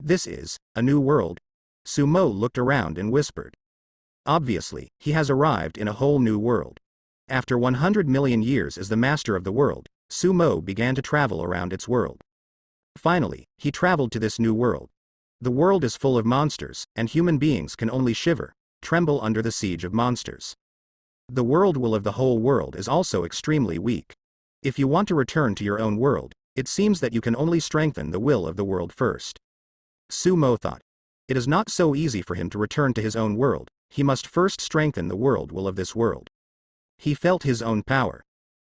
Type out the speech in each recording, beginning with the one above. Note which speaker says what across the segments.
Speaker 1: This is a new world. Sumo looked around and whispered. Obviously, he has arrived in a whole new world. After 100 million years as the master of the world, Sumo began to travel around its world. Finally, he traveled to this new world. The world is full of monsters, and human beings can only shiver, tremble under the siege of monsters. The world will of the whole world is also extremely weak. If you want to return to your own world, it seems that you can only strengthen the will of the world first. Sumo thought. It is not so easy for him to return to his own world, he must first strengthen the world will of this world. He felt his own power.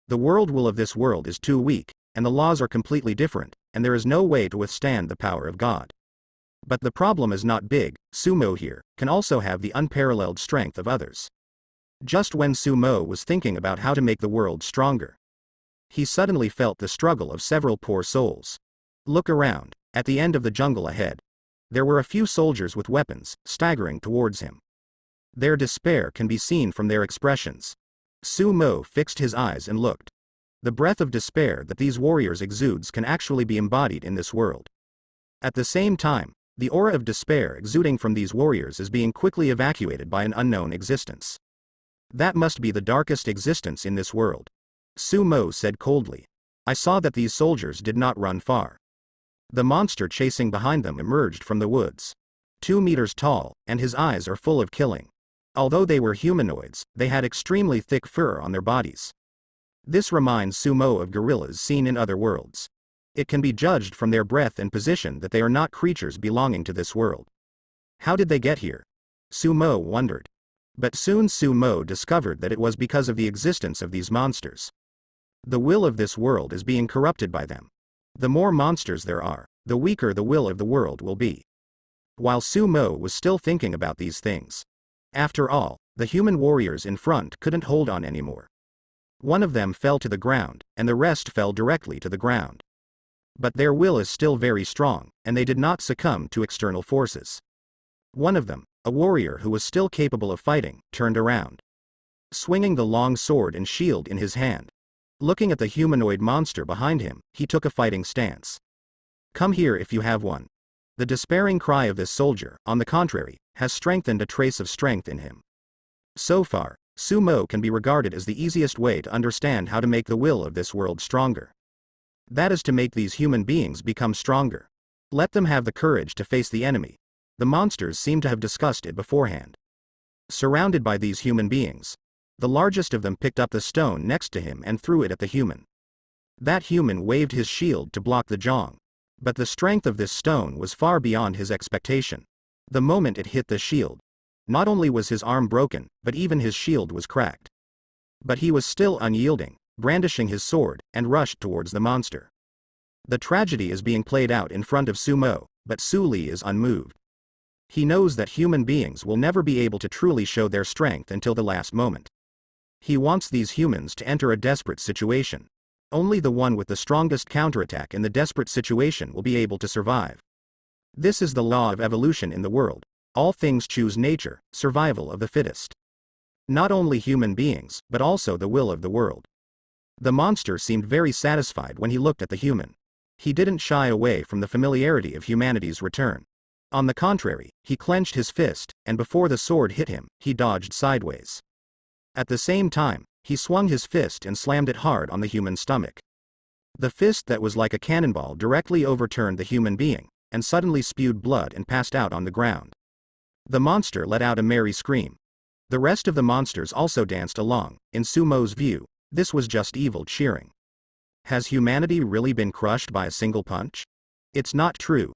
Speaker 1: The world will of this world is too weak, and the laws are completely different, and there is no way to withstand the power of God. But the problem is not big. Sumo here can also have the unparalleled strength of others. Just when Sumo was thinking about how to make the world stronger, he suddenly felt the struggle of several poor souls. Look around, at the end of the jungle ahead. There were a few soldiers with weapons, staggering towards him. Their despair can be seen from their expressions. Sumo fixed his eyes and looked. The breath of despair that these warriors exudes can actually be embodied in this world. At the same time, the aura of despair exuding from these warriors is being quickly evacuated by an unknown existence. That must be the darkest existence in this world. Sumo said coldly. I saw that these soldiers did not run far. The monster chasing behind them emerged from the woods. 2 meters tall, and his eyes are full of killing. Although they were humanoids, they had extremely thick fur on their bodies. This reminds Sumo of gorillas seen in other worlds. It can be judged from their breath and position that they are not creatures belonging to this world. How did they get here? Sumo wondered. But soon Sumo discovered that it was because of the existence of these monsters. The will of this world is being corrupted by them. The more monsters there are, the weaker the will of the world will be. While Sumo was still thinking about these things. After all, the human warriors in front couldn't hold on anymore. One of them fell to the ground, and the rest fell directly to the ground. But their will is still very strong, and they did not succumb to external forces. One of them, a warrior who was still capable of fighting, turned around. Swinging the long sword and shield in his hand. Looking at the humanoid monster behind him, he took a fighting stance. Come here if you have one. The despairing cry of this soldier, on the contrary, has strengthened a trace of strength in him. So far, Sumo can be regarded as the easiest way to understand how to make the will of this world stronger. That is to make these human beings become stronger. Let them have the courage to face the enemy. The monsters seem to have discussed it beforehand. Surrounded by these human beings, the largest of them picked up the stone next to him and threw it at the human. That human waved his shield to block the jong. But the strength of this stone was far beyond his expectation. The moment it hit the shield, not only was his arm broken, but even his shield was cracked. But he was still unyielding, brandishing his sword, and rushed towards the monster. The tragedy is being played out in front of Sumo, but Suli is unmoved. He knows that human beings will never be able to truly show their strength until the last moment. He wants these humans to enter a desperate situation. Only the one with the strongest counterattack in the desperate situation will be able to survive. This is the law of evolution in the world. All things choose nature, survival of the fittest. Not only human beings, but also the will of the world. The monster seemed very satisfied when he looked at the human. He didn't shy away from the familiarity of humanity's return. On the contrary, he clenched his fist, and before the sword hit him, he dodged sideways. At the same time, he swung his fist and slammed it hard on the human stomach. The fist that was like a cannonball directly overturned the human being, and suddenly spewed blood and passed out on the ground. The monster let out a merry scream. The rest of the monsters also danced along. In Sumo's view, this was just evil cheering. Has humanity really been crushed by a single punch? It's not true.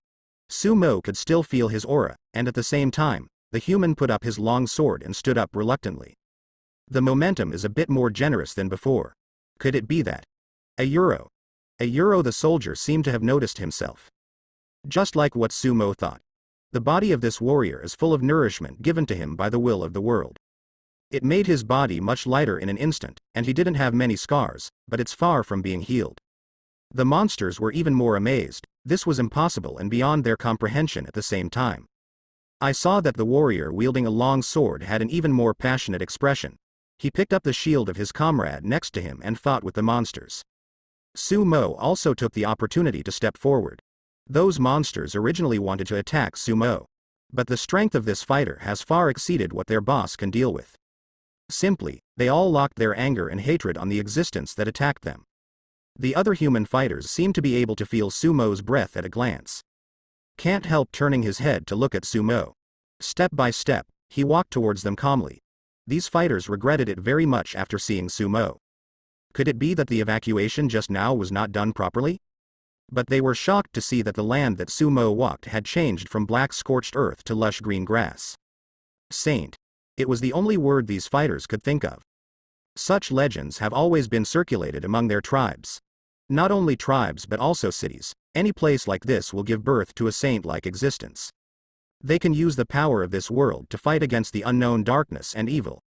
Speaker 1: Sumo could still feel his aura, and at the same time, the human put up his long sword and stood up reluctantly. The momentum is a bit more generous than before. Could it be that? A euro. The soldier seemed to have noticed himself. Just like what Sumo thought. The body of this warrior is full of nourishment given to him by the will of the world. It made his body much lighter in an instant, and he didn't have many scars, but it's far from being healed. The monsters were even more amazed. This was impossible and beyond their comprehension at the same time. I saw that the warrior wielding a long sword had an even more passionate expression. He picked up the shield of his comrade next to him and fought with the monsters. Sumo also took the opportunity to step forward. Those monsters originally wanted to attack Sumo. But the strength of this fighter has far exceeded what their boss can deal with. Simply, they all locked their anger and hatred on the existence that attacked them. The other human fighters seemed to be able to feel Sumo's breath at a glance. Can't help turning his head to look at Sumo. Step by step, he walked towards them calmly. These fighters regretted it very much after seeing Sumo. Could it be that the evacuation just now was not done properly? But they were shocked to see that the land that Sumo walked had changed from black scorched earth to lush green grass. Saint. It was the only word these fighters could think of. Such legends have always been circulated among their tribes. Not only tribes but also cities. Any place like this will give birth to a saint-like existence. They can use the power of this world to fight against the unknown darkness and evil.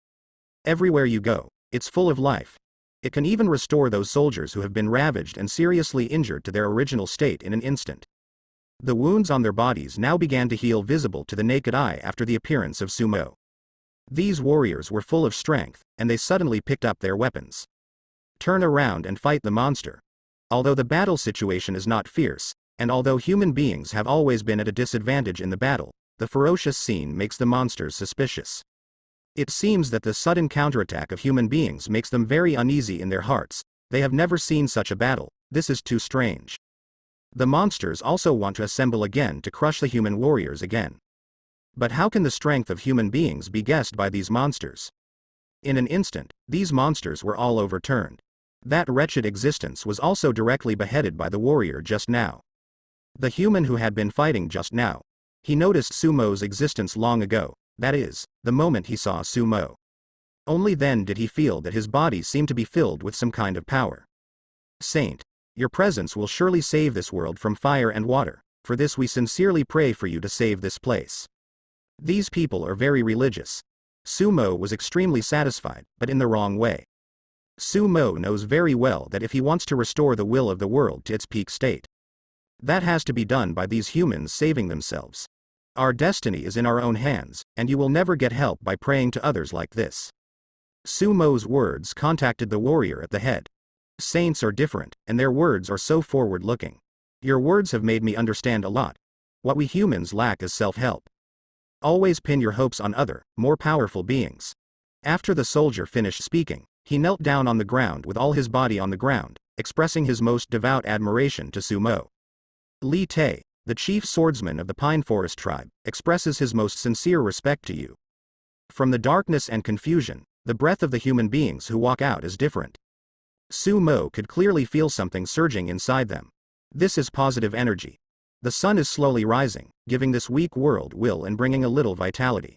Speaker 1: Everywhere you go, it's full of life. It can even restore those soldiers who have been ravaged and seriously injured to their original state in an instant. The wounds on their bodies now began to heal, visible to the naked eye after the appearance of Sumo. These warriors were full of strength, and they suddenly picked up their weapons. Turn around and fight the monster. Although the battle situation is not fierce, and although human beings have always been at a disadvantage in the battle, the ferocious scene makes the monsters suspicious. It seems that the sudden counterattack of human beings makes them very uneasy in their hearts. They have never seen such a battle. This is too strange. The monsters also want to assemble again to crush the human warriors again. But how can the strength of human beings be guessed by these monsters? In an instant, these monsters were all overturned. That wretched existence was also directly beheaded by the warrior just now. The human who had been fighting just now. He noticed Sumo's existence long ago, that is, the moment he saw Sumo. Only then did he feel that his body seemed to be filled with some kind of power. Saint, your presence will surely save this world from fire and water. For this we sincerely pray for you to save this place. These people are very religious. Sumo was extremely satisfied, but in the wrong way. Sumo knows very well that if he wants to restore the will of the world to its peak state, that has to be done by these humans saving themselves. Our destiny is in our own hands, and you will never get help by praying to others like this. Sumo's words contacted the warrior at the head. Saints are different, and their words are so forward-looking. Your words have made me understand a lot. What we humans lack is self-help. Always pin your hopes on other, more powerful beings. After the soldier finished speaking, he knelt down on the ground with all his body on the ground, expressing his most devout admiration to Sumo. Li Te, the chief swordsman of the Pine Forest tribe, expresses his most sincere respect to you. From the darkness and confusion, the breath of the human beings who walk out is different. Sumo could clearly feel something surging inside them. This is positive energy. The sun is slowly rising, giving this weak world will and bringing a little vitality.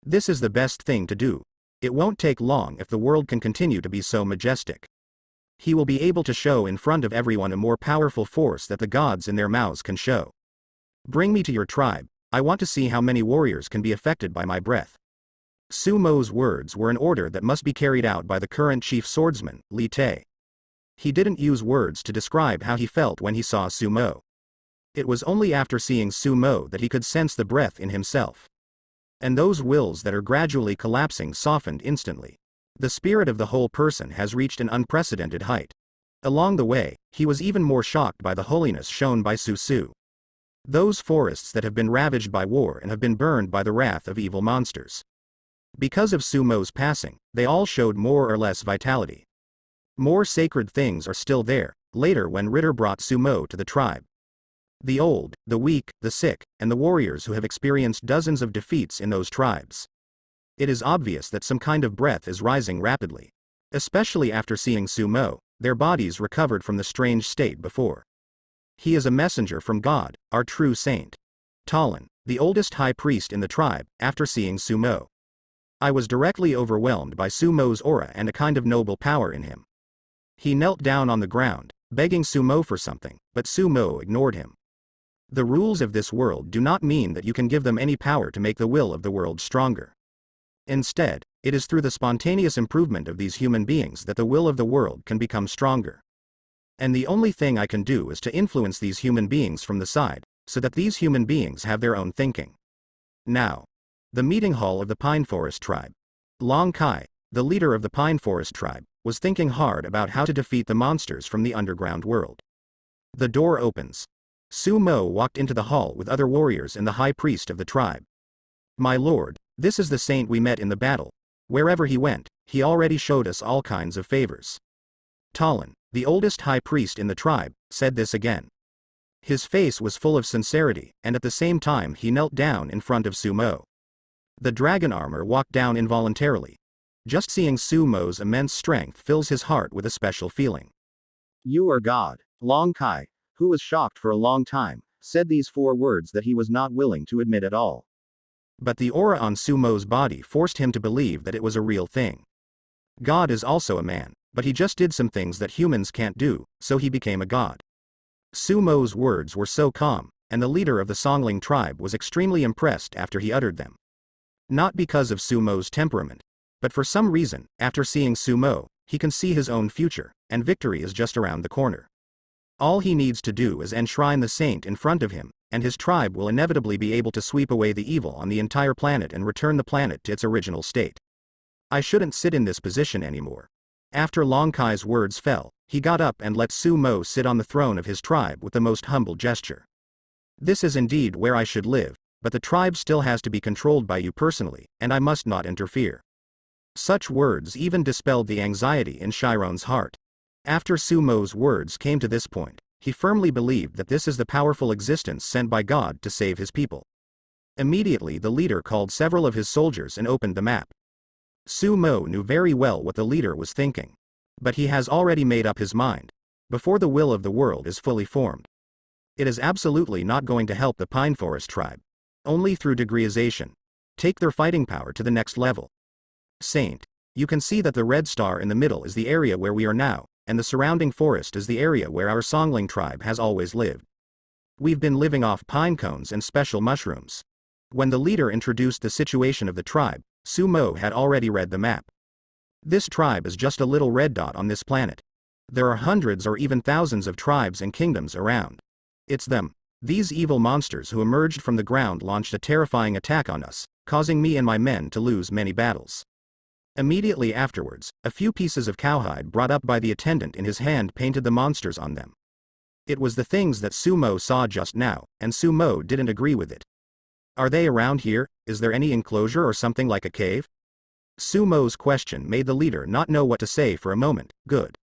Speaker 1: This is the best thing to do. It won't take long if the world can continue to be so majestic. He will be able to show in front of everyone a more powerful force that the gods in their mouths can show. Bring me to your tribe. I want to see how many warriors can be affected by my breath. Sumo's words were an order that must be carried out by the current chief swordsman, Li Te. He didn't use words to describe how he felt when he saw Sumo. It was only after seeing Sumo that he could sense the breath in himself. And those wills that are gradually collapsing softened instantly. The spirit of the whole person has reached an unprecedented height. Along the way, he was even more shocked by the holiness shown by Susu. Those forests that have been ravaged by war and have been burned by the wrath of evil monsters. Because of Sumo's passing, they all showed more or less vitality. More sacred things are still there, later when Ritter brought Sumo to the tribe. The old, the weak, the sick, and the warriors who have experienced dozens of defeats in those tribes. It is obvious that some kind of breath is rising rapidly. Especially after seeing Sumo, their bodies recovered from the strange state before. He is a messenger from God, our true saint. Talon, the oldest high priest in the tribe, after seeing Sumo. I was directly overwhelmed by Sumo's aura and a kind of noble power in him. He knelt down on the ground, begging Sumo for something, but Sumo ignored him. The rules of this world do not mean that you can give them any power to make the will of the world stronger. Instead, it is through the spontaneous improvement of these human beings that the will of the world can become stronger. And the only thing I can do is to influence these human beings from the side, so that these human beings have their own thinking. Now, the meeting hall of the Pine Forest tribe. Long Kai, the leader of the Pine Forest tribe, was thinking hard about how to defeat the monsters from the underground world. The door opens. Sumo walked into the hall with other warriors and the high priest of the tribe. My lord, this is the saint we met in the battle. Wherever he went, he already showed us all kinds of favors. Talon, the oldest high priest in the tribe, said this again. His face was full of sincerity, and at the same time he knelt down in front of Sumo. The dragon armor walked down involuntarily. Just seeing Sumo's immense strength fills his heart with a special feeling. You are God. Long Kai, who was shocked for a long time, said these 4 words that he was not willing to admit at all. But the aura on Sumo's body forced him to believe that it was a real thing. God is also a man, but he just did some things that humans can't do, so he became a god. Sumo's words were so calm, and the leader of the Songling tribe was extremely impressed after he uttered them. Not because of Sumo's temperament, but for some reason, after seeing Sumo, he can see his own future, and victory is just around the corner. All he needs to do is enshrine the saint in front of him, and his tribe will inevitably be able to sweep away the evil on the entire planet and return the planet to its original state. I shouldn't sit in this position anymore. After Long Kai's words fell, he got up and let Sumo sit on the throne of his tribe with the most humble gesture. This is indeed where I should live, but the tribe still has to be controlled by you personally, and I must not interfere. Such words even dispelled the anxiety in Chiron's heart. After Sumo's words came to this point, he firmly believed that this is the powerful existence sent by God to save his people. Immediately the leader called several of his soldiers and opened the map. Sumo knew very well what the leader was thinking. But he has already made up his mind. Before the will of the world is fully formed, it is absolutely not going to help the Pine Forest tribe. Only through degreeization. Take their fighting power to the next level. Saint, you can see that the red star in the middle is the area where we are now, and the surrounding forest is the area where our Songling tribe has always lived. We've been living off pine cones and special mushrooms. When the leader introduced the situation of the tribe, Sumo had already read the map. This tribe is just a little red dot on this planet. There are hundreds or even thousands of tribes and kingdoms around. It's them. These evil monsters who emerged from the ground launched a terrifying attack on us, causing me and my men to lose many battles. Immediately afterwards, a few pieces of cowhide brought up by the attendant in his hand painted the monsters on them. It was the things that Sumo saw just now, and Sumo didn't agree with it. Are they around here? Is there any enclosure or something like a cave? Sumo's question made the leader not know what to say for a moment. Good.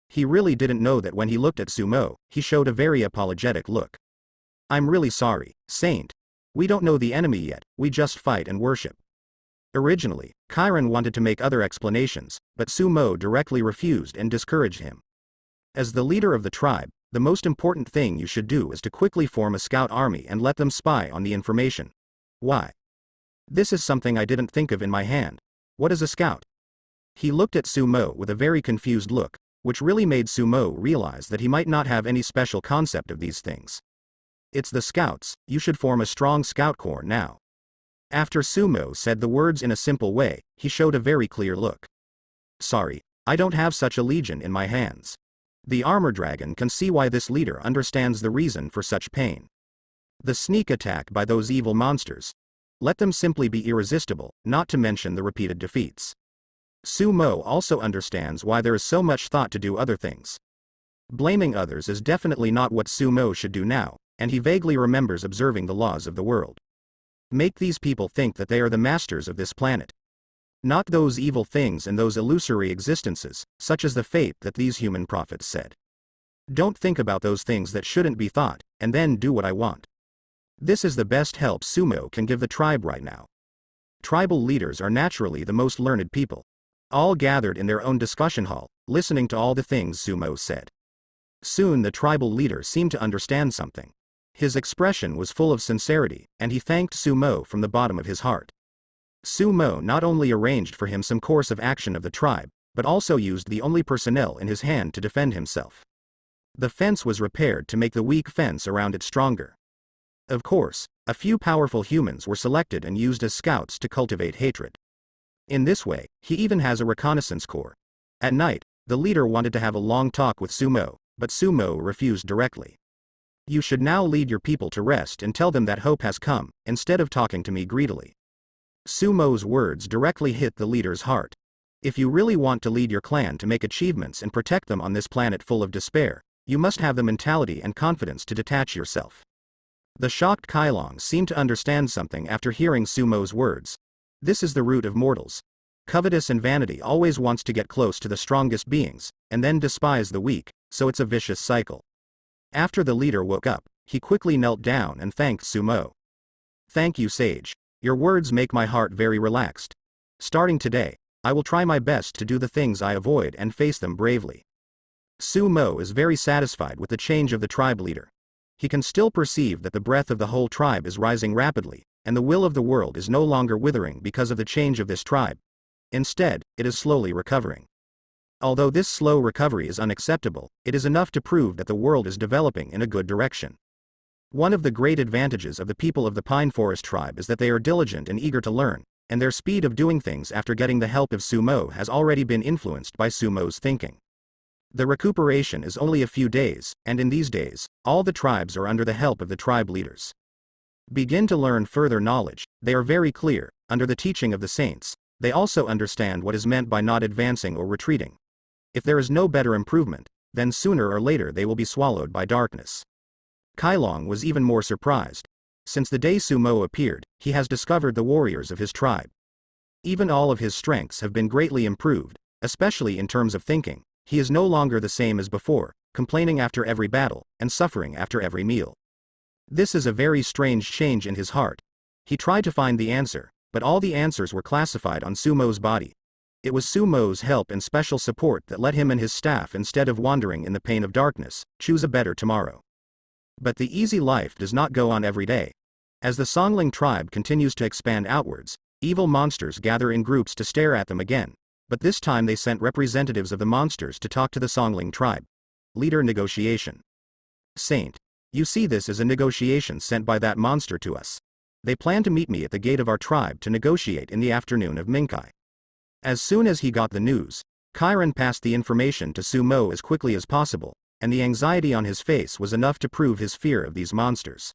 Speaker 1: He really didn't know that when he looked at Sumo, he showed a very apologetic look. I'm really sorry, Saint. We don't know the enemy yet, we just fight and worship. Originally, Chiron wanted to make other explanations, but Sumo directly refused and discouraged him. As the leader of the tribe, the most important thing you should do is to quickly form a scout army and let them spy on the information. Why? This is something I didn't think of in my hand. What is a scout? He looked at Sumo with a very confused look, which really made Sumo realize that he might not have any special concept of these things. It's the scouts, you should form a strong scout corps now. After Sumo said the words in a simple way, he showed a very clear look. Sorry, I don't have such a legion in my hands. The armor dragon can see why this leader understands the reason for such pain. The sneak attack by those evil monsters. Let them simply be irresistible, not to mention the repeated defeats. Sumo also understands why there is so much thought to do other things. Blaming others is definitely not what Sumo should do now, and he vaguely remembers observing the laws of the world. Make these people think that they are the masters of this planet. Not those evil things and those illusory existences, such as the fate that these human prophets said. Don't think about those things that shouldn't be thought, and then do what I want. This is the best help Sumo can give the tribe right now. Tribal leaders are naturally the most learned people. All gathered in their own discussion hall, listening to all the things Sumo said. Soon the tribal leader seemed to understand something. His expression was full of sincerity, and he thanked Sumo from the bottom of his heart. Sumo not only arranged for him some course of action of the tribe, but also used the only personnel in his hand to defend himself. The fence was repaired to make the weak fence around it stronger. Of course, a few powerful humans were selected and used as scouts to cultivate hatred. In this way, he even has a reconnaissance corps. At night, the leader wanted to have a long talk with Sumo, but Sumo refused directly. You should now lead your people to rest and tell them that hope has come, instead of talking to me greedily. Sumo's words directly hit the leader's heart. If you really want to lead your clan to make achievements and protect them on this planet full of despair, You must have the mentality and confidence to detach yourself. The shocked Kailong seemed to understand something after hearing Sumo's words. This is the root of mortals. Covetous and vanity always wants to get close to the strongest beings, and then despise the weak, so it's a vicious cycle. After the leader woke up, he quickly knelt down and thanked Sumo. Thank you, sage. Your words make my heart very relaxed. Starting today, I will try my best to do the things I avoid and face them bravely. Sumo is very satisfied with the change of the tribe leader. He can still perceive that the breath of the whole tribe is rising rapidly, and the will of the world is no longer withering because of the change of this tribe. Instead, it is slowly recovering. Although this slow recovery is unacceptable, it is enough to prove that the world is developing in a good direction. One of the great advantages of the people of the Pine Forest tribe is that they are diligent and eager to learn, and their speed of doing things after getting the help of Sumo has already been influenced by Sumo's thinking. The recuperation is only a few days, and in these days, all the tribes are under the help of the tribe leaders. Begin to learn further knowledge, they are very clear, under the teaching of the saints. They also understand what is meant by not advancing or retreating. If there is no better improvement, then sooner or later they will be swallowed by darkness. Kailong was even more surprised. Since the day Sumo appeared, he has discovered the warriors of his tribe. Even all of his strengths have been greatly improved, especially in terms of thinking. He is no longer the same as before, complaining after every battle, and suffering after every meal. This is a very strange change in his heart. He tried to find the answer, but all the answers were classified on Sumo's body. It was Sumo's help and special support that let him and his staff, instead of wandering in the pain of darkness, choose a better tomorrow. But the easy life does not go on every day. As the Songling tribe continues to expand outwards, evil monsters gather in groups to stare at them again, but this time they sent representatives of the monsters to talk to the Songling tribe. Leader negotiation. Saint. You see, this is a negotiation sent by that monster to us. They plan to meet me at the gate of our tribe to negotiate in the afternoon of Minkai. As soon as he got the news, Chiron passed the information to Sumo as quickly as possible, and the anxiety on his face was enough to prove his fear of these monsters.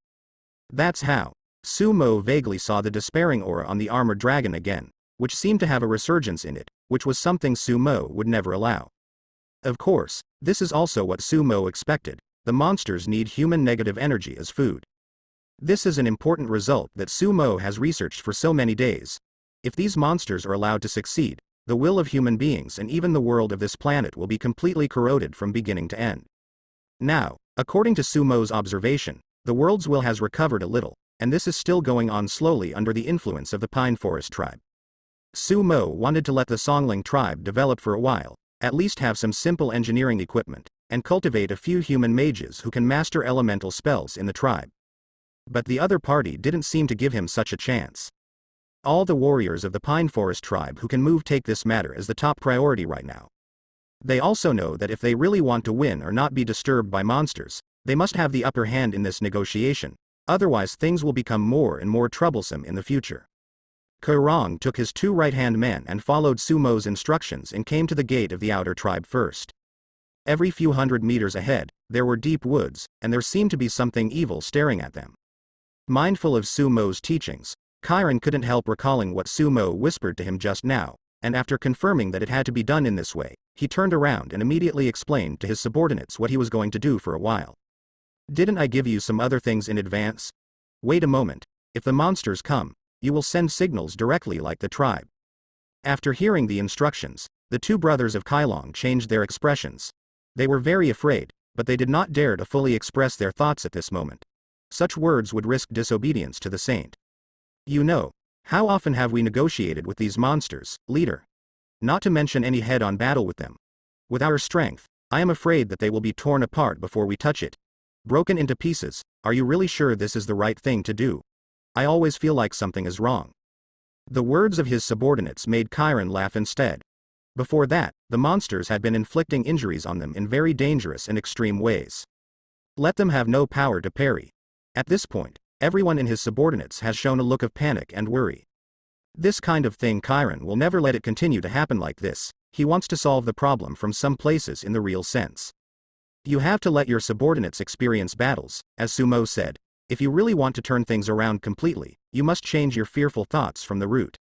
Speaker 1: That's how. Sumo vaguely saw the despairing aura on the armored dragon again, which seemed to have a resurgence in it, which was something Sumo would never allow. Of course, this is also what Sumo expected. The monsters need human negative energy as food. This is an important result that Sumo has researched for so many days. If these monsters are allowed to succeed, the will of human beings and even the world of this planet will be completely corroded from beginning to end. Now, according to Sumo's observation, the world's will has recovered a little, and this is still going on slowly under the influence of the Pine Forest tribe. Sumo wanted to let the Songling tribe develop for a while, at least have some simple engineering equipment, and cultivate a few human mages who can master elemental spells in the tribe. But the other party didn't seem to give him such a chance. All the warriors of the Pine Forest tribe who can move take this matter as the top priority right now. They also know that if they really want to win or not be disturbed by monsters, they must have the upper hand in this negotiation, otherwise things will become more and more troublesome in the future. Kurong took his two right-hand men and followed Sumo's instructions and came to the gate of the outer tribe first. Every few hundred meters ahead, there were deep woods, and there seemed to be something evil staring at them. Mindful of Sumo's teachings, Chiron couldn't help recalling what Sumo whispered to him just now, and after confirming that it had to be done in this way, he turned around and immediately explained to his subordinates what he was going to do for a while. Didn't I give you some other things in advance? Wait a moment. If the monsters come, you will send signals directly like the tribe. After hearing the instructions, the two brothers of Kailong changed their expressions. They were very afraid, but they did not dare to fully express their thoughts at this moment. Such words would risk disobedience to the saint. You know, how often have we negotiated with these monsters, leader? Not to mention any head-on battle with them. With our strength, I am afraid that they will be torn apart before we touch it. Broken into pieces. Are you really sure this is the right thing to do? I always feel like something is wrong. The words of his subordinates made Chiron laugh instead. Before that, the monsters had been inflicting injuries on them in very dangerous and extreme ways. Let them have no power to parry. At this point, everyone in his subordinates has shown a look of panic and worry. This kind of thing, Chiron will never let it continue to happen like this. He wants to solve the problem from some places in the real sense. You have to let your subordinates experience battles, as Sumo said. If you really want to turn things around completely, you must change your fearful thoughts from the root.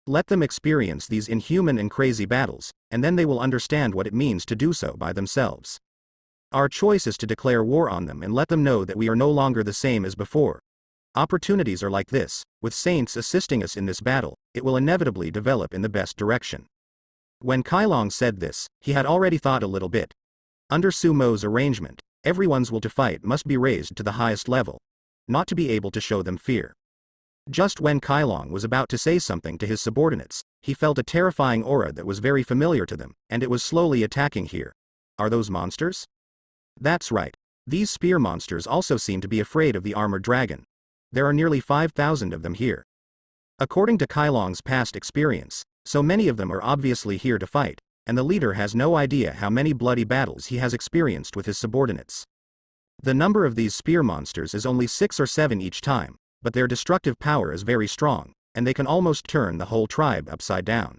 Speaker 1: Let them experience these inhuman and crazy battles, and then they will understand what it means to do so by themselves. Our choice is to declare war on them and let them know that we are no longer the same as before. Opportunities are like this, with saints assisting us in this battle, it will inevitably develop in the best direction. When Kai Long said this, he had already thought a little bit. Under Su Mo's arrangement, everyone's will to fight must be raised to the highest level, not to be able to show them fear. Just when Kai Long was about to say something to his subordinates, he felt a terrifying aura that was very familiar to them, and it was slowly attacking here. Are those monsters? That's right. These spear monsters also seem to be afraid of the armored dragon. There are nearly 5,000 of them here. According to Kai Long's past experience, so many of them are obviously here to fight, and the leader has no idea how many bloody battles he has experienced with his subordinates. The number of these spear monsters is only 6 or 7 each time, but their destructive power is very strong, and they can almost turn the whole tribe upside down.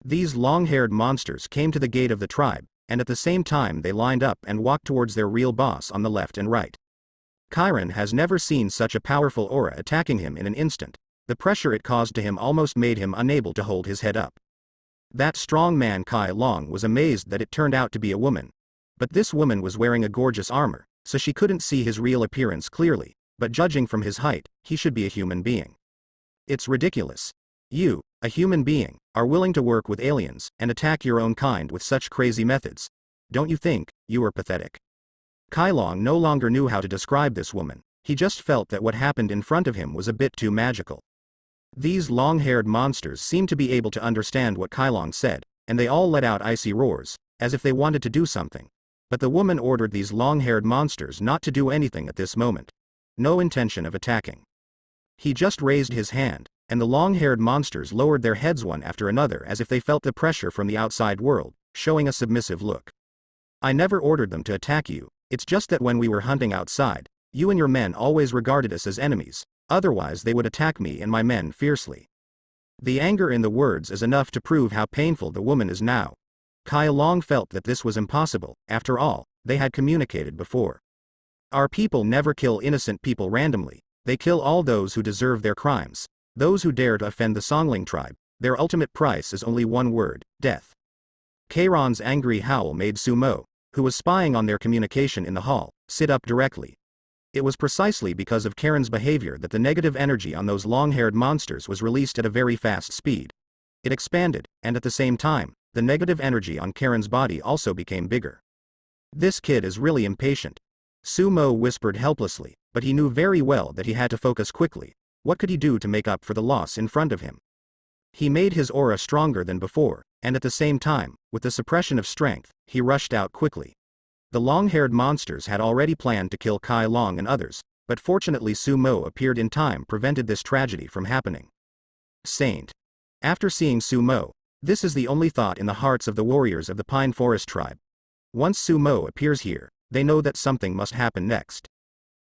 Speaker 1: These long-haired monsters came to the gate of the tribe, and at the same time they lined up and walked towards their real boss on the left and right. Chiron has never seen such a powerful aura attacking him in an instant. The pressure it caused to him almost made him unable to hold his head up. That strong man Kai Long was amazed that it turned out to be a woman. But this woman was wearing a gorgeous armor, so she couldn't see his real appearance clearly, but judging from his height, he should be a human being. It's ridiculous. You, a human being, are willing to work with aliens and attack your own kind with such crazy methods. Don't you think you are pathetic? Kai Long no longer knew how to describe this woman, he just felt that what happened in front of him was a bit too magical. These long-haired monsters seemed to be able to understand what Kai Long said, and they all let out icy roars, as if they wanted to do something. But the woman ordered these long-haired monsters not to do anything at this moment. No intention of attacking. He just raised his hand, and the long-haired monsters lowered their heads one after another as if they felt the pressure from the outside world, showing a submissive look. I never ordered them to attack you, it's just that when we were hunting outside, you and your men always regarded us as enemies, otherwise they would attack me and my men fiercely. The anger in the words is enough to prove how painful the woman is now. Kai Long felt that this was impossible, after all, they had communicated before. Our people never kill innocent people randomly, they kill all those who deserve their crimes. Those who dare to offend the Songling tribe, their ultimate price is only one word, death. Kairon's angry howl made Su Mo, who was spying on their communication in the hall, sit up directly. It was precisely because of Karen's behavior that the negative energy on those long-haired monsters was released at a very fast speed. It expanded, and at the same time, the negative energy on Karen's body also became bigger. This kid is really impatient. Su Mo whispered helplessly, but he knew very well that he had to focus quickly. What could he do to make up for the loss in front of him? He made his aura stronger than before, and at the same time, with the suppression of strength, he rushed out quickly. The long-haired monsters had already planned to kill Kai Long and others, but fortunately Su Mo appeared in time prevented this tragedy from happening. Saint. After seeing Su Mo, this is the only thought in the hearts of the warriors of the Pine Forest tribe. Once Su Mo appears here, they know that something must happen next.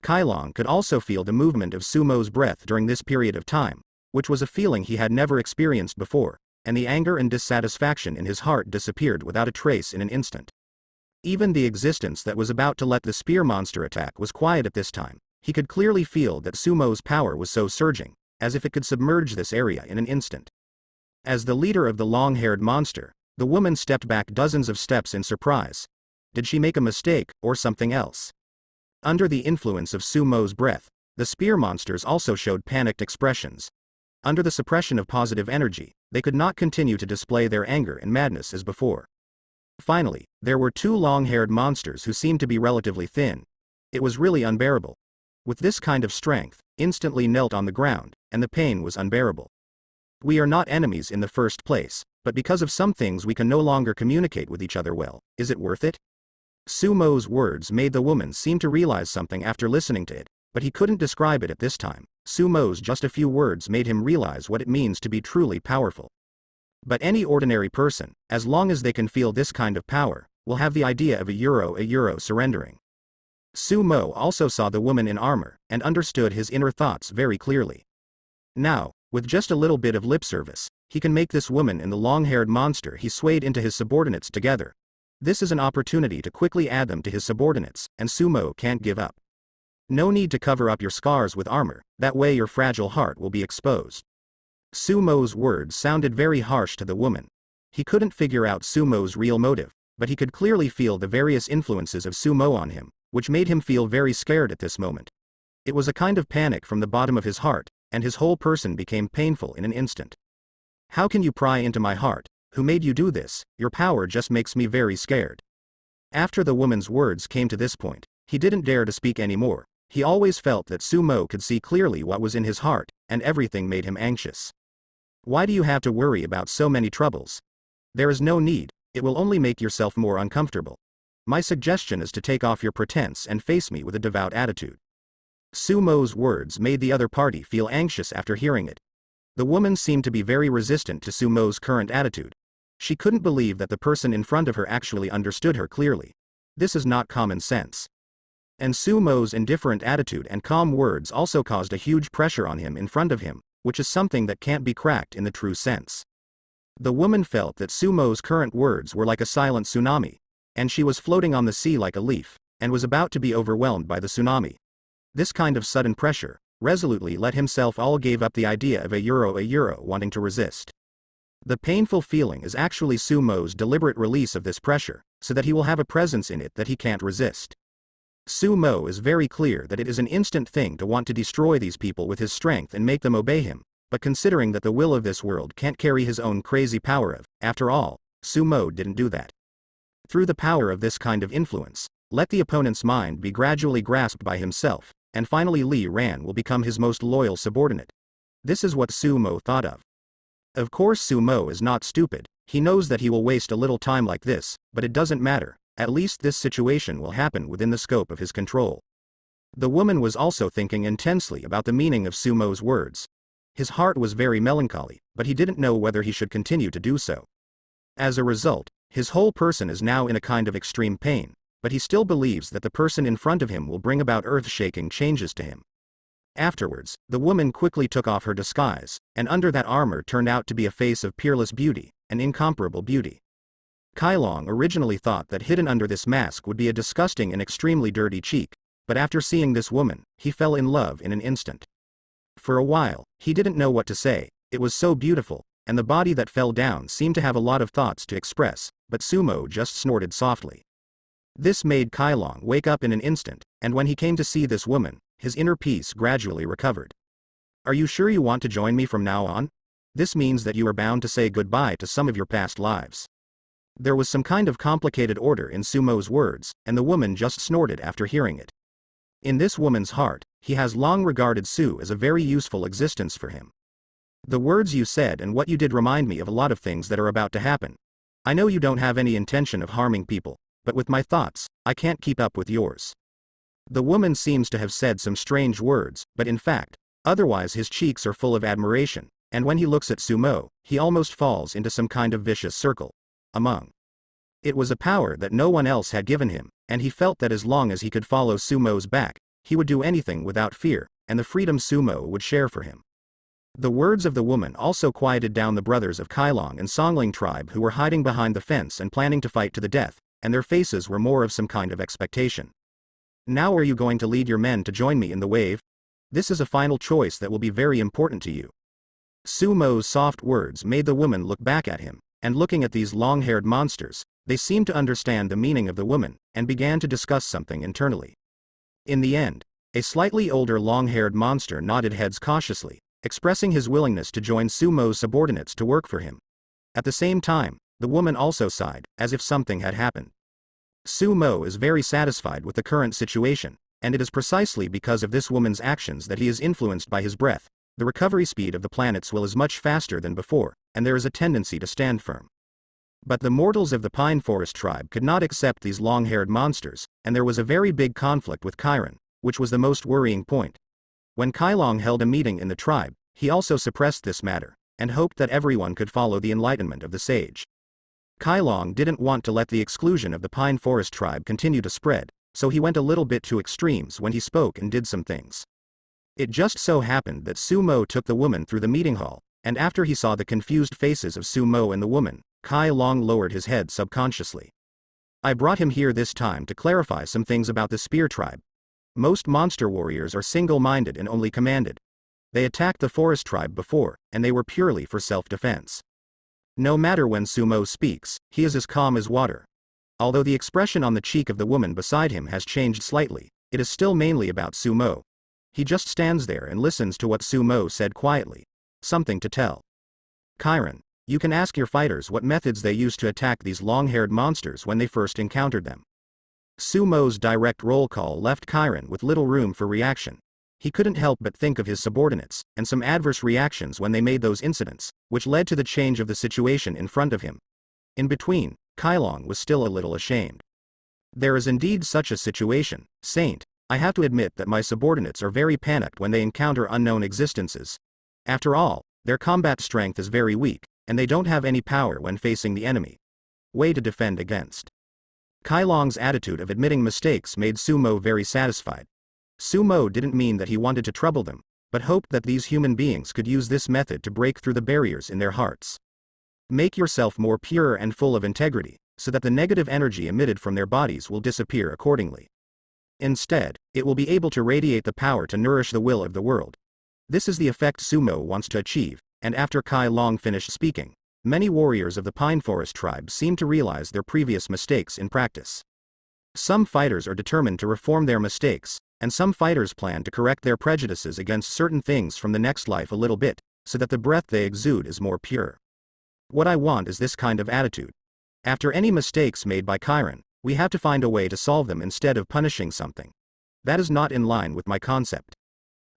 Speaker 1: Kai Long could also feel the movement of Su Mo's breath during this period of time, which was a feeling he had never experienced before, and the anger and dissatisfaction in his heart disappeared without a trace in an instant. Even the existence that was about to let the spear monster attack was quiet at this time. He could clearly feel that Su Mo's power was so surging, as if it could submerge this area in an instant. As the leader of the long-haired monster, the woman stepped back dozens of steps in surprise. Did she make a mistake, or something else? Under the influence of Su Mo's breath, the spear monsters also showed panicked expressions. Under the suppression of positive energy, they could not continue to display their anger and madness as before. Finally, there were 2 long-haired monsters who seemed to be relatively thin. It was really unbearable. With this kind of strength, instantly knelt on the ground, and the pain was unbearable. We are not enemies in the first place, but because of some things we can no longer communicate with each other well. Is it worth it? Su Mo's words made the woman seem to realize something after listening to it, but he couldn't describe it at this time. Su Mo's just a few words made him realize what it means to be truly powerful. But any ordinary person, as long as they can feel this kind of power, will have the idea of a euro surrendering. Su Mo also saw the woman in armor, and understood his inner thoughts very clearly. Now, with just a little bit of lip service, he can make this woman and the long-haired monster he swayed into his subordinates together. This is an opportunity to quickly add them to his subordinates, and Su Mo can't give up. No need to cover up your scars with armor, that way your fragile heart will be exposed. Su Mo's words sounded very harsh to the woman. He couldn't figure out Su Mo's real motive, but he could clearly feel the various influences of Sumo on him, which made him feel very scared at this moment. It was a kind of panic from the bottom of his heart, and his whole person became painful in an instant. How can you pry into my heart? Who made you do this? Your power just makes me very scared. After the woman's words came to this point, he didn't dare to speak anymore. He always felt that Sumo could see clearly what was in his heart, and everything made him anxious. Why do you have to worry about so many troubles? There is no need, it will only make yourself more uncomfortable. My suggestion is to take off your pretense and face me with a devout attitude. Sumo's words made the other party feel anxious after hearing it. The woman seemed to be very resistant to Sumo's current attitude. She couldn't believe that the person in front of her actually understood her clearly. This is not common sense. And Sumo's indifferent attitude and calm words also caused a huge pressure on him in front of him, which is something that can't be cracked in the true sense. The woman felt that Sumo's current words were like a silent tsunami, and she was floating on the sea like a leaf, and was about to be overwhelmed by the tsunami. This kind of sudden pressure, resolutely let himself all gave up the idea of a euro wanting to resist. The painful feeling is actually Sumo's deliberate release of this pressure, so that he will have a presence in it that he can't resist. Sumo is very clear that it is an instant thing to want to destroy these people with his strength and make them obey him, but considering that the will of this world can't carry his own crazy power of, after all, Sumo didn't do that. Through the power of this kind of influence, let the opponent's mind be gradually grasped by himself, and finally Li Ran will become his most loyal subordinate. This is what Sumo thought of. Of course Sumo is not stupid, he knows that he will waste a little time like this, but it doesn't matter. At least this situation will happen within the scope of his control. The woman was also thinking intensely about the meaning of Sumo's words. His heart was very melancholy, but he didn't know whether he should continue to do so. As a result, his whole person is now in a kind of extreme pain, but he still believes that the person in front of him will bring about earth-shaking changes to him. Afterwards, the woman quickly took off her disguise, and under that armor turned out to be a face of peerless beauty, an incomparable beauty. Kailong originally thought that hidden under this mask would be a disgusting and extremely dirty cheek, but after seeing this woman, he fell in love in an instant. For a while, he didn't know what to say, it was so beautiful, and the body that fell down seemed to have a lot of thoughts to express, but Sumo just snorted softly. This made Kailong wake up in an instant, and when he came to see this woman, his inner peace gradually recovered. Are you sure you want to join me from now on? This means that you are bound to say goodbye to some of your past lives. There was some kind of complicated order in Sumo's words, and the woman just snorted after hearing it. In this woman's heart, he has long regarded Su as a very useful existence for him. The words you said and what you did remind me of a lot of things that are about to happen. I know you don't have any intention of harming people, but with my thoughts, I can't keep up with yours. The woman seems to have said some strange words, but in fact, otherwise his cheeks are full of admiration, and when he looks at Sumo, he almost falls into some kind of vicious circle. It was a power that no one else had given him, and he felt that as long as he could follow Sumo's back, he would do anything without fear, and the freedom Sumo would share for him. The words of the woman also quieted down the brothers of Kailong and Songling tribe who were hiding behind the fence and planning to fight to the death, and their faces were more of some kind of expectation. Now are you going to lead your men to join me in the wave? This is a final choice that will be very important to you. Sumo's soft words made the woman look back at him, and looking at these long-haired monsters, they seemed to understand the meaning of the woman, and began to discuss something internally. In the end, a slightly older long-haired monster nodded heads cautiously, expressing his willingness to join Sumo's subordinates to work for him. At the same time, the woman also sighed, as if something had happened. Sumo is very satisfied with the current situation, and it is precisely because of this woman's actions that he is influenced by his breath. The recovery speed of the planet's will is much faster than before, and there is a tendency to stand firm. But the mortals of the Pine Forest tribe could not accept these long-haired monsters, and there was a very big conflict with Chiron, which was the most worrying point. When Kailong held a meeting in the tribe, he also suppressed this matter, and hoped that everyone could follow the enlightenment of the sage. Kailong didn't want to let the exclusion of the Pine Forest tribe continue to spread, so he went a little bit to extremes when he spoke and did some things. It just so happened that Sumo took the woman through the meeting hall, and after he saw the confused faces of Sumo and the woman, Kailong lowered his head subconsciously. I brought him here this time to clarify some things about the Spear tribe. Most monster warriors are single-minded and only commanded. They attacked the Forest tribe before, and they were purely for self-defense. No matter when Sumo speaks, he is as calm as water. Although the expression on the cheek of the woman beside him has changed slightly, it is still mainly about Sumo. He just stands there and listens to what Sumo said quietly. Something to tell. Chiron, you can ask your fighters what methods they used to attack these long-haired monsters when they first encountered them. Sumo's direct roll call left Chiron with little room for reaction. He couldn't help but think of his subordinates, and some adverse reactions when they made those incidents, which led to the change of the situation in front of him. In between, Kylong was still a little ashamed. There is indeed such a situation, Saint. I have to admit that my subordinates are very panicked when they encounter unknown existences. After all, their combat strength is very weak, and they don't have any power when facing the enemy. Way to defend against. Kylong's attitude of admitting mistakes made Sumo very satisfied. Sumo didn't mean that he wanted to trouble them, but hoped that these human beings could use this method to break through the barriers in their hearts. Make yourself more pure and full of integrity, so that the negative energy emitted from their bodies will disappear accordingly. Instead, it will be able to radiate the power to nourish the will of the world. This is the effect Sumo wants to achieve, and after Kylong finished speaking, many warriors of the Pine Forest tribe seemed to realize their previous mistakes in practice. Some fighters are determined to reform their mistakes, and some fighters plan to correct their prejudices against certain things from the next life a little bit, so that the breath they exude is more pure. What I want is this kind of attitude. After any mistakes made by Chiron, we have to find a way to solve them instead of punishing something. That is not in line with my concept.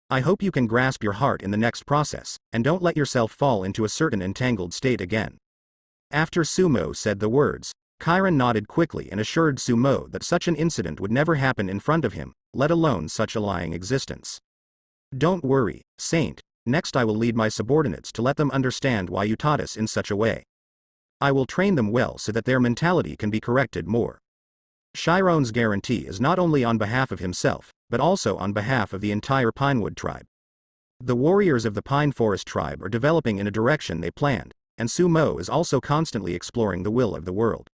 Speaker 1: I hope you can grasp your heart in the next process, and don't let yourself fall into a certain entangled state again. After Sumo said the words, Chiron nodded quickly and assured Sumo that such an incident would never happen in front of him, let alone such a lying existence. Don't worry, Saint. Next I will lead my subordinates to let them understand why you taught us in such a way. I will train them well so that their mentality can be corrected more. Chiron's guarantee is not only on behalf of himself, but also on behalf of the entire Pinewood tribe. The warriors of the Pine Forest tribe are developing in a direction they planned, and Sumo is also constantly exploring the will of the world.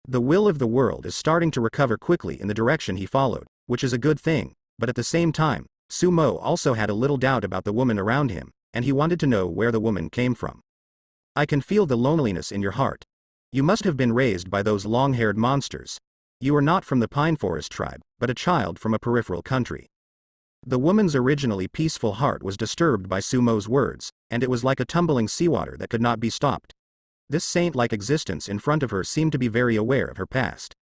Speaker 1: The will of the world is starting to recover quickly in the direction he followed, which is a good thing, but at the same time, Sumo also had a little doubt about the woman around him, and he wanted to know where the woman came from. I can feel the loneliness in your heart. You must have been raised by those long-haired monsters. You are not from the Pine Forest tribe, but a child from a peripheral country. The woman's originally peaceful heart was disturbed by Sumo's words, and it was like a tumbling seawater that could not be stopped. This saint-like existence in front of her seemed to be very aware of her past.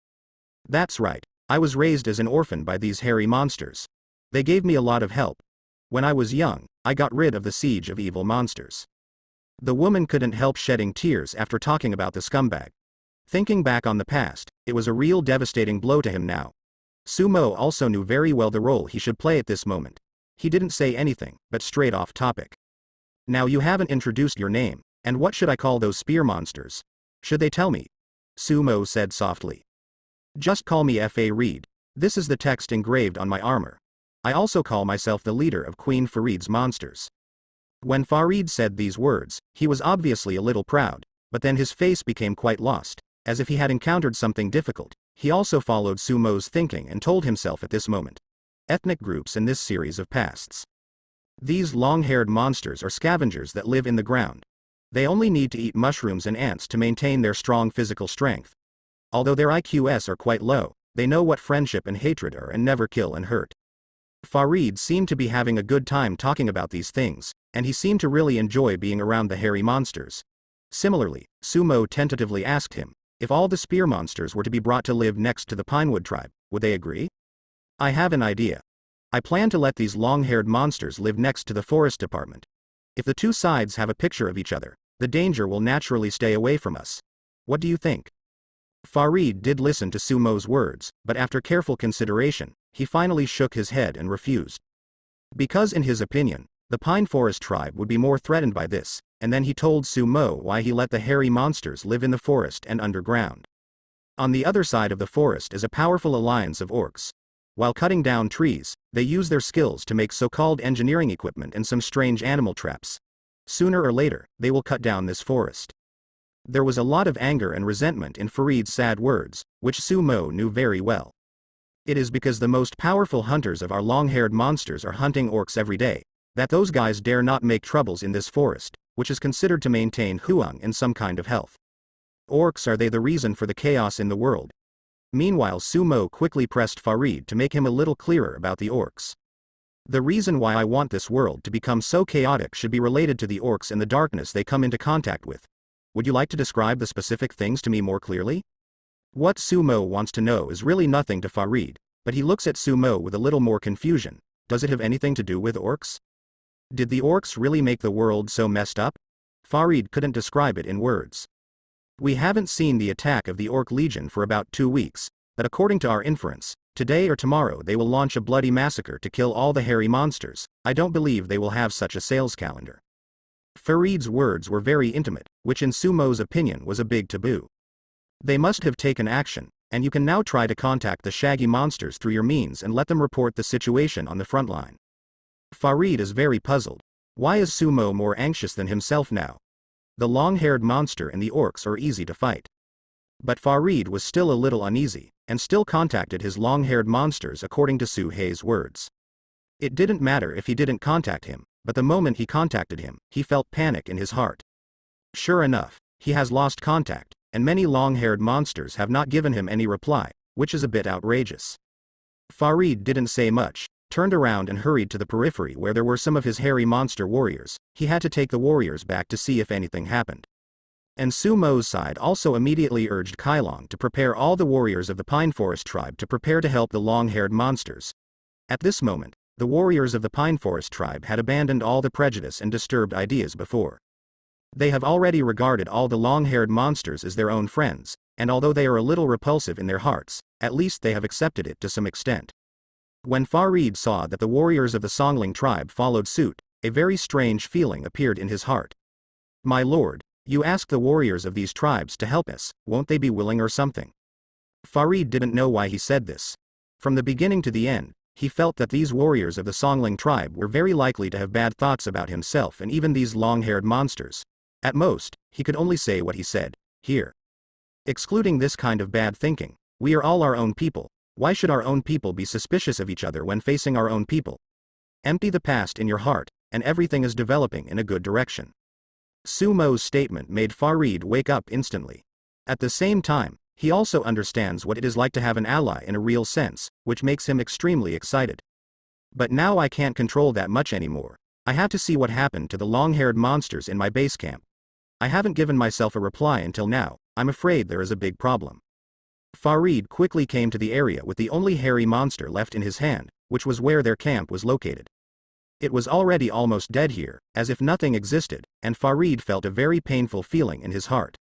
Speaker 1: That's right, I was raised as an orphan by these hairy monsters. They gave me a lot of help. When I was young, I got rid of the siege of evil monsters. The woman couldn't help shedding tears after talking about the scumbag. Thinking back on the past, it was a real devastating blow to him now. Sumo also knew very well the role he should play at this moment. He didn't say anything, but straight off topic. Now you haven't introduced your name, and what should I call those spear monsters? Should they tell me? Sumo said softly. Just call me F.A. Reed. This is the text engraved on my armor. I also call myself the leader of Queen Farid's monsters. When Farid said these words, he was obviously a little proud, but then his face became quite lost. As if he had encountered something difficult, he also followed Sumo's thinking and told himself at this moment. Ethnic groups in this series of pasts. These long-haired monsters are scavengers that live in the ground. They only need to eat mushrooms and ants to maintain their strong physical strength. Although their IQs are quite low, they know what friendship and hatred are and never kill and hurt. Farid seemed to be having a good time talking about these things, and he seemed to really enjoy being around the hairy monsters. Similarly, Sumo tentatively asked him, if all the spear monsters were to be brought to live next to the Pinewood tribe, would they agree? I have an idea. I plan to let these long-haired monsters live next to the forest department. If the two sides have a picture of each other, the danger will naturally stay away from us. What do you think? Farid did listen to Sumo's words, but after careful consideration, he finally shook his head and refused. Because in his opinion, the Pine Forest tribe would be more threatened by this, and then he told Sumo why he let the hairy monsters live in the forest and underground. On the other side of the forest is a powerful alliance of orcs. While cutting down trees, they use their skills to make so-called engineering equipment and some strange animal traps. Sooner or later, they will cut down this forest. There was a lot of anger and resentment in Farid's sad words, which Sumo knew very well. It is because the most powerful hunters of our long-haired monsters are hunting orcs every day, that those guys dare not make troubles in this forest, which is considered to maintain Huang in some kind of health. Orcs are they the reason for the chaos in the world, Meanwhile, Sumo quickly pressed Farid to make him a little clearer about the orcs. The reason why I want this world to become so chaotic should be related to the orcs and the darkness they come into contact with. Would you like to describe the specific things to me more clearly? What Sumo wants to know is really nothing to Farid, but he looks at Sumo with a little more confusion. Does it have anything to do with orcs? Did the orcs really make the world so messed up? Farid couldn't describe it in words. We haven't seen the attack of the Orc Legion for about 2 weeks, but according to our inference, today or tomorrow they will launch a bloody massacre to kill all the hairy monsters. I don't believe they will have such a sales calendar. Farid's words were very intimate, which in Sumo's opinion was a big taboo. They must have taken action, and you can now try to contact the shaggy monsters through your means and let them report the situation on the front line. Farid is very puzzled. Why is Sumo more anxious than himself now? The long-haired monster and the orcs are easy to fight. But Farid was still a little uneasy, and still contacted his long-haired monsters according to Suhei's words. It didn't matter if he didn't contact him, but the moment he contacted him, he felt panic in his heart. Sure enough, he has lost contact, and many long-haired monsters have not given him any reply, which is a bit outrageous. Farid didn't say much, turned around and hurried to the periphery where there were some of his hairy monster warriors. He had to take the warriors back to see if anything happened. And Sumo's side also immediately urged Kailong to prepare all the warriors of the Pine Forest tribe to prepare to help the long-haired monsters. At this moment, the warriors of the Pine Forest tribe had abandoned all the prejudice and disturbed ideas before. They have already regarded all the long-haired monsters as their own friends, and although they are a little repulsive in their hearts, at least they have accepted it to some extent. When Farid saw that the warriors of the Songling tribe followed suit, a very strange feeling appeared in his heart. My lord, you ask the warriors of these tribes to help us, won't they be willing or something? Farid didn't know why he said this. From the beginning to the end, he felt that these warriors of the Songling tribe were very likely to have bad thoughts about himself and even these long-haired monsters. At most, he could only say what he said, here. Excluding this kind of bad thinking, we are all our own people. Why should our own people be suspicious of each other when facing our own people? Empty the past in your heart, and everything is developing in a good direction. Sumo's statement made Farid wake up instantly. At the same time, he also understands what it is like to have an ally in a real sense, which makes him extremely excited. But now I can't control that much anymore. I have to see what happened to the long-haired monsters in my base camp. I haven't given myself a reply until now. I'm afraid there is a big problem. Farid quickly came to the area with the only hairy monster left in his hand, which was where their camp was located. It was already almost dead here, as if nothing existed, and Farid felt a very painful feeling in his heart.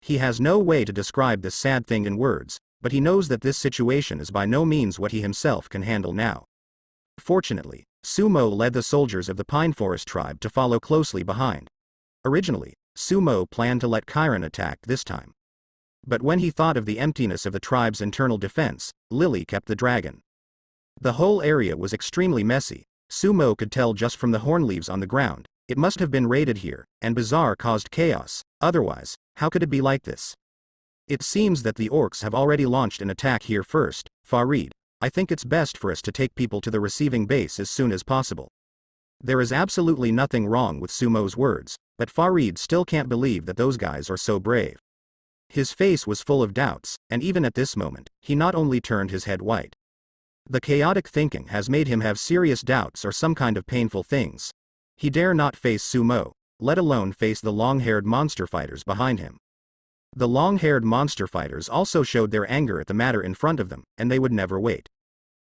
Speaker 1: He has no way to describe this sad thing in words, but he knows that this situation is by no means what he himself can handle now. Fortunately, Sumo led the soldiers of the Pine Forest tribe to follow closely behind. Originally, Sumo planned to let Chiron attack this time. But when he thought of the emptiness of the tribe's internal defense, Lily kept the dragon. The whole area was extremely messy. Sumo could tell just from the horn leaves on the ground. It must have been raided here, and Bazaar caused chaos. Otherwise, how could it be like this? It seems that the orcs have already launched an attack here first. Farid, I think it's best for us to take people to the receiving base as soon as possible. There is absolutely nothing wrong with Sumo's words, but Farid still can't believe that those guys are so brave. His face was full of doubts, and even at this moment, he not only turned his head white. The chaotic thinking has made him have serious doubts or some kind of painful things. He dare not face Sumo, let alone face the long-haired monster fighters behind him. The long-haired monster fighters also showed their anger at the matter in front of them, and they would never wait.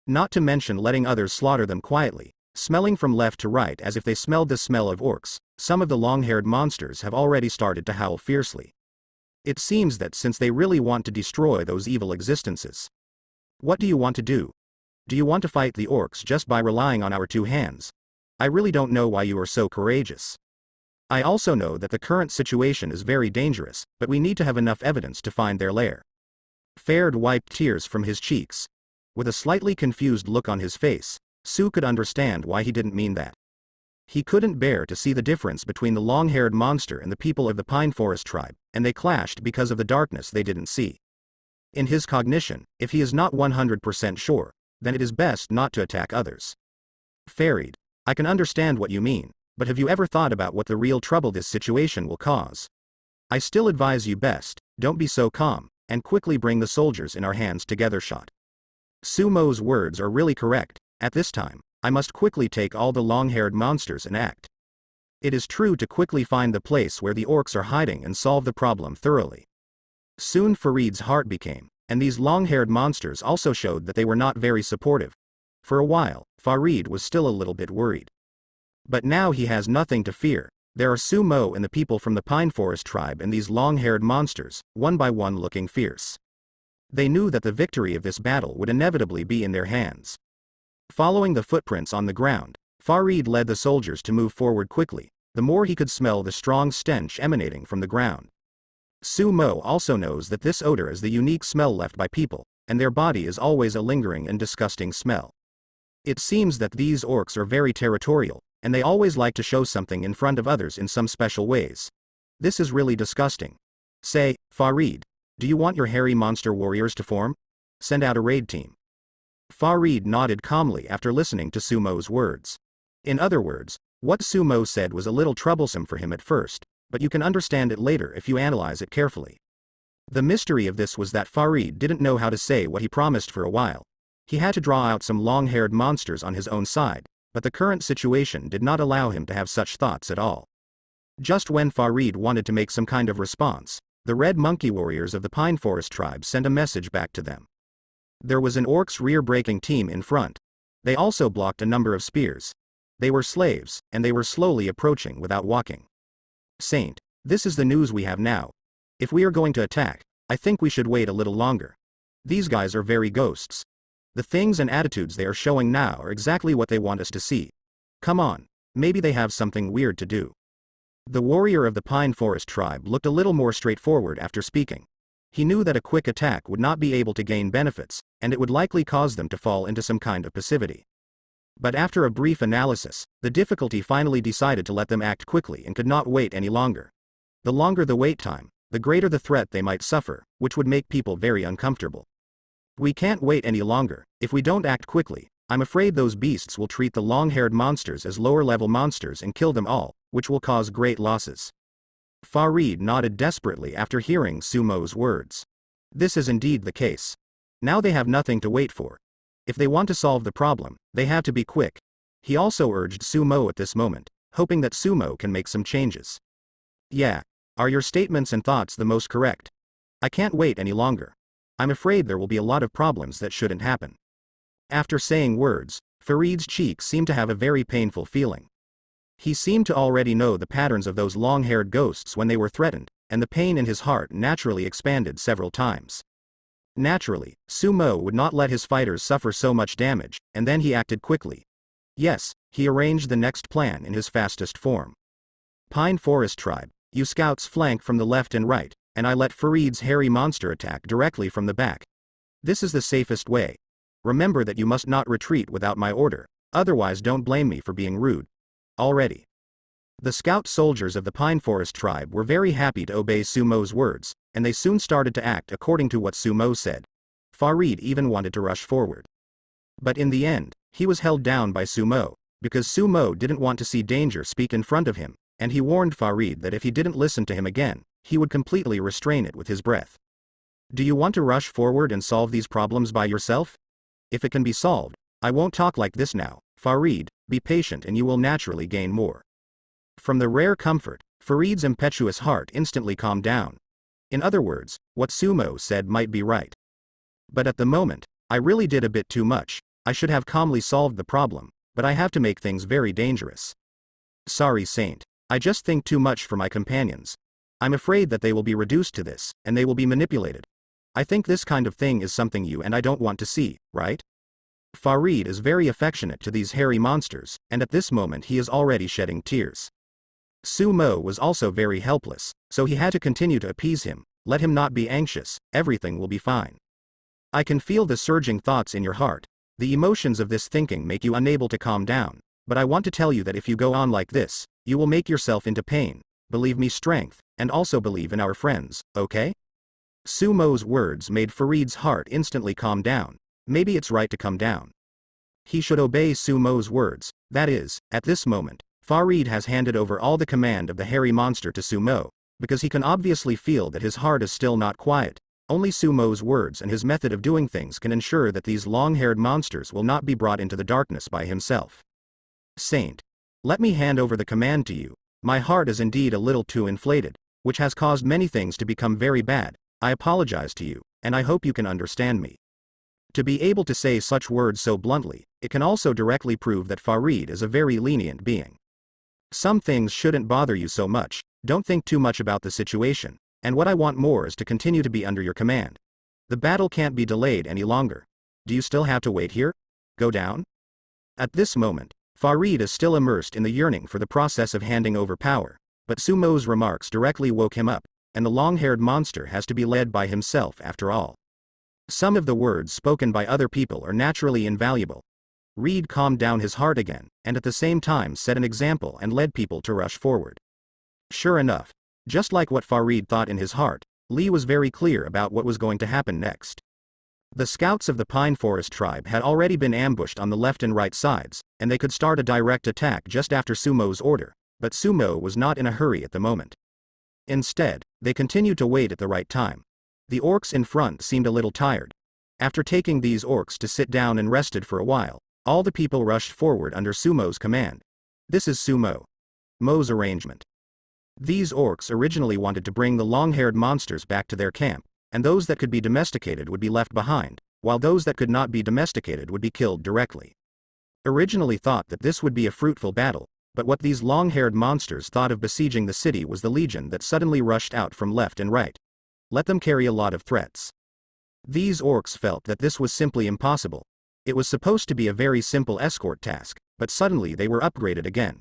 Speaker 1: Not to mention letting others slaughter them quietly, smelling from left to right as if they smelled the smell of orcs. Some of the long-haired monsters have already started to howl fiercely. It seems that since they really want to destroy those evil existences. What do you want to do? Do you want to fight the orcs just by relying on our two hands? I really don't know why you are so courageous. I also know that the current situation is very dangerous, but we need to have enough evidence to find their lair. Farid wiped tears from his cheeks. With a slightly confused look on his face, Su could understand why he didn't mean that. He couldn't bear to see the difference between the long-haired monster and the people of the Pine Forest tribe, and they clashed because of the darkness they didn't see. In his cognition, if he is not 100% sure, then it is best not to attack others. Farid, I can understand what you mean, but have you ever thought about what the real trouble this situation will cause? I still advise you best, don't be so calm. and quickly bring the soldiers in our hands together. Shot. Sumo's words are really correct. At this time, I must quickly take all the long-haired monsters and act. It is true to quickly find the place where the orcs are hiding and solve the problem thoroughly. Soon Farid's heart became, and these long-haired monsters also showed that they were not very supportive. For a while, Farid was still a little bit worried. But now he has nothing to fear. There are Sumo and the people from the Pine Forest tribe and these long-haired monsters, one by one looking fierce. They knew that the victory of this battle would inevitably be in their hands. Following the footprints on the ground, Farid led the soldiers to move forward quickly, the more he could smell the strong stench emanating from the ground. Sumo also knows that this odor is the unique smell left by people, and their body is always a lingering and disgusting smell. It seems that these orcs are very territorial, and they always like to show something in front of others in some special ways. This is really disgusting. Say, Farid, do you want your hairy monster warriors to form? Send out a raid team. Farid nodded calmly after listening to Sumo's words. In other words, what Sumo said was a little troublesome for him at first, but you can understand it later if you analyze it carefully. The mystery of this was that Farid didn't know how to say what he promised for a while. He had to draw out some long-haired monsters on his own side, but the current situation did not allow him to have such thoughts at all. Just when Farid wanted to make some kind of response, the Red Monkey Warriors of the Pine Forest tribe sent a message back to them. There was an orcs rear-breaking team in front. They also blocked a number of spears. They were slaves, and they were slowly approaching without walking. Saint, this is the news we have now. If we are going to attack, I think we should wait a little longer. These guys are very ghosts. The things and attitudes they are showing now are exactly what they want us to see. Come on, maybe they have something weird to do. The warrior of the Pine Forest tribe looked a little more straightforward after speaking. He knew that a quick attack would not be able to gain benefits, and it would likely cause them to fall into some kind of passivity. But after a brief analysis, the difficulty finally decided to let them act quickly and could not wait any longer. The longer the wait time, the greater the threat they might suffer, which would make people very uncomfortable. We can't wait any longer. If we don't act quickly, I'm afraid those beasts will treat the long-haired monsters as lower-level monsters and kill them all, which will cause great losses. Farid nodded desperately after hearing Sumo's words. This is indeed the case. Now they have nothing to wait for. If they want to solve the problem, they have to be quick. He also urged Sumo at this moment, hoping that Sumo can make some changes. Yeah. Are your statements and thoughts the most correct? I can't wait any longer. I'm afraid there will be a lot of problems that shouldn't happen. After saying words, Farid's cheeks seemed to have a very painful feeling. He seemed to already know the patterns of those long-haired ghosts when they were threatened, and the pain in his heart naturally expanded several times. Naturally, Sumo would not let his fighters suffer so much damage, and then he acted quickly. Yes, he arranged the next plan in his fastest form. Pine Forest tribe, you scouts flank from the left and right, and I let Farid's hairy monster attack directly from the back. This is the safest way. Remember that you must not retreat without my order, otherwise don't blame me for being rude. Already. The scout soldiers of the Pine Forest tribe were very happy to obey Sumo's words, and they soon started to act according to what Sumo said. Farid even wanted to rush forward. But in the end, he was held down by Sumo, because Sumo didn't want to see danger speak in front of him, and he warned Farid that if he didn't listen to him again, he would completely restrain it with his breath. Do you want to rush forward and solve these problems by yourself? If it can be solved, I won't talk like this now. Farid, be patient and you will naturally gain more. From the rare comfort, Farid's impetuous heart instantly calmed down. In other words, what Sumo said might be right. But at the moment, I really did a bit too much. I should have calmly solved the problem, but I have to make things very dangerous. Sorry, Saint. I just think too much for my companions. I'm afraid that they will be reduced to this, and they will be manipulated. I think this kind of thing is something you and I don't want to see, right? Farid is very affectionate to these hairy monsters, and at this moment he is already shedding tears. Sumo was also very helpless, so he had to continue to appease him. Let him not be anxious, everything will be fine. I can feel the surging thoughts in your heart. The emotions of this thinking make you unable to calm down, but I want to tell you that if you go on like this, you will make yourself into pain. Believe me, strength, and also believe in our friends, okay? Sumo's words made Farid's heart instantly calm down. Maybe it's right to come down. He should obey Sumo's words. That is, at this moment, Farid has handed over all the command of the hairy monster to Sumo, because he can obviously feel that his heart is still not quiet. Only Sumo's words and his method of doing things can ensure that these long-haired monsters will not be brought into the darkness by himself. Saint. Let me hand over the command to you. My heart is indeed a little too inflated, which has caused many things to become very bad. I apologize to you, and I hope you can understand me. To be able to say such words so bluntly, it can also directly prove that Farid is a very lenient being. Some things shouldn't bother you so much, don't think too much about the situation, and what I want more is to continue to be under your command. The battle can't be delayed any longer. Do you still have to wait here? Go down? At this moment, Farid is still immersed in the yearning for the process of handing over power, but Sumo's remarks directly woke him up, and the long-haired monster has to be led by himself after all. Some of the words spoken by other people are naturally invaluable. Reed calmed down his heart again, and at the same time set an example and led people to rush forward. Sure enough, just like what Farid thought in his heart, Lee was very clear about what was going to happen next. The scouts of the Pine Forest tribe had already been ambushed on the left and right sides, and they could start a direct attack just after Sumo's order, but Sumo was not in a hurry at the moment. Instead, they continued to wait at the right time. The orcs in front seemed a little tired. After taking these orcs to sit down and rested for a while, all the people rushed forward under Sumo's command. This is Sumo's arrangement. These orcs originally wanted to bring the long-haired monsters back to their camp, and those that could be domesticated would be left behind, while those that could not be domesticated would be killed directly. Originally thought that this would be a fruitful battle, but what these long-haired monsters thought of besieging the city was the legion that suddenly rushed out from left and right. Let them carry a lot of threats. These orcs felt that this was simply impossible. It was supposed to be a very simple escort task, but suddenly they were upgraded again.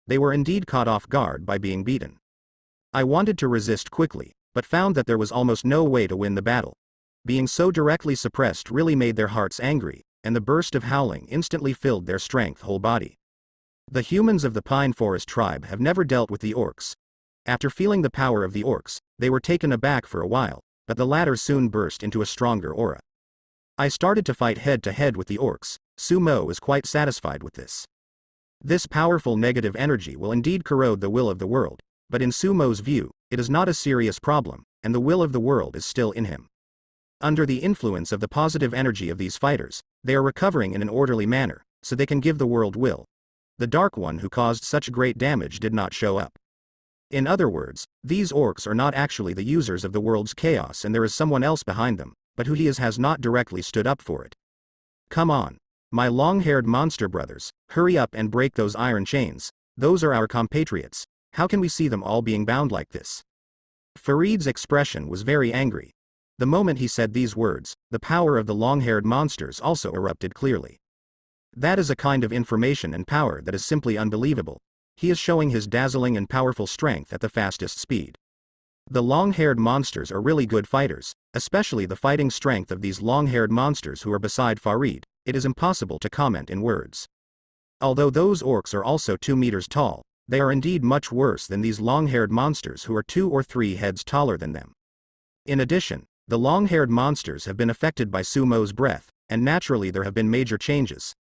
Speaker 1: They were indeed caught off guard by being beaten. I wanted to resist quickly, but found that there was almost no way to win the battle. Being so directly suppressed really made their hearts angry, and the burst of howling instantly filled their strength whole body. The humans of the Pine Forest tribe have never dealt with the orcs. After feeling the power of the orcs, they were taken aback for a while, but the latter soon burst into a stronger aura. I started to fight head-to-head with the orcs. Sumo is quite satisfied with this. This powerful negative energy will indeed corrode the will of the world, but in Sumo's view, it is not a serious problem, and the will of the world is still in him. Under the influence of the positive energy of these fighters, they are recovering in an orderly manner, so they can give the world will. The Dark One who caused such great damage did not show up. In other words, these orcs are not actually the users of the world's chaos and there is someone else behind them, but who he is has not directly stood up for it. Come on. My long-haired monster brothers, hurry up and break those iron chains. Those are our compatriots. How can we see them all being bound like this? Farid's expression was very angry. The moment he said these words, the power of the long-haired monsters also erupted clearly. That is a kind of information and power that is simply unbelievable. He is showing his dazzling and powerful strength at the fastest speed. The long-haired monsters are really good fighters, especially the fighting strength of these long-haired monsters who are beside Farid. It is impossible to comment in words. Although those orcs are also 2 meters tall, they are indeed much worse than these long-haired monsters who are 2 or 3 heads taller than them. In addition, the long-haired monsters have been affected by Sumo's breath, and naturally there have been major changes.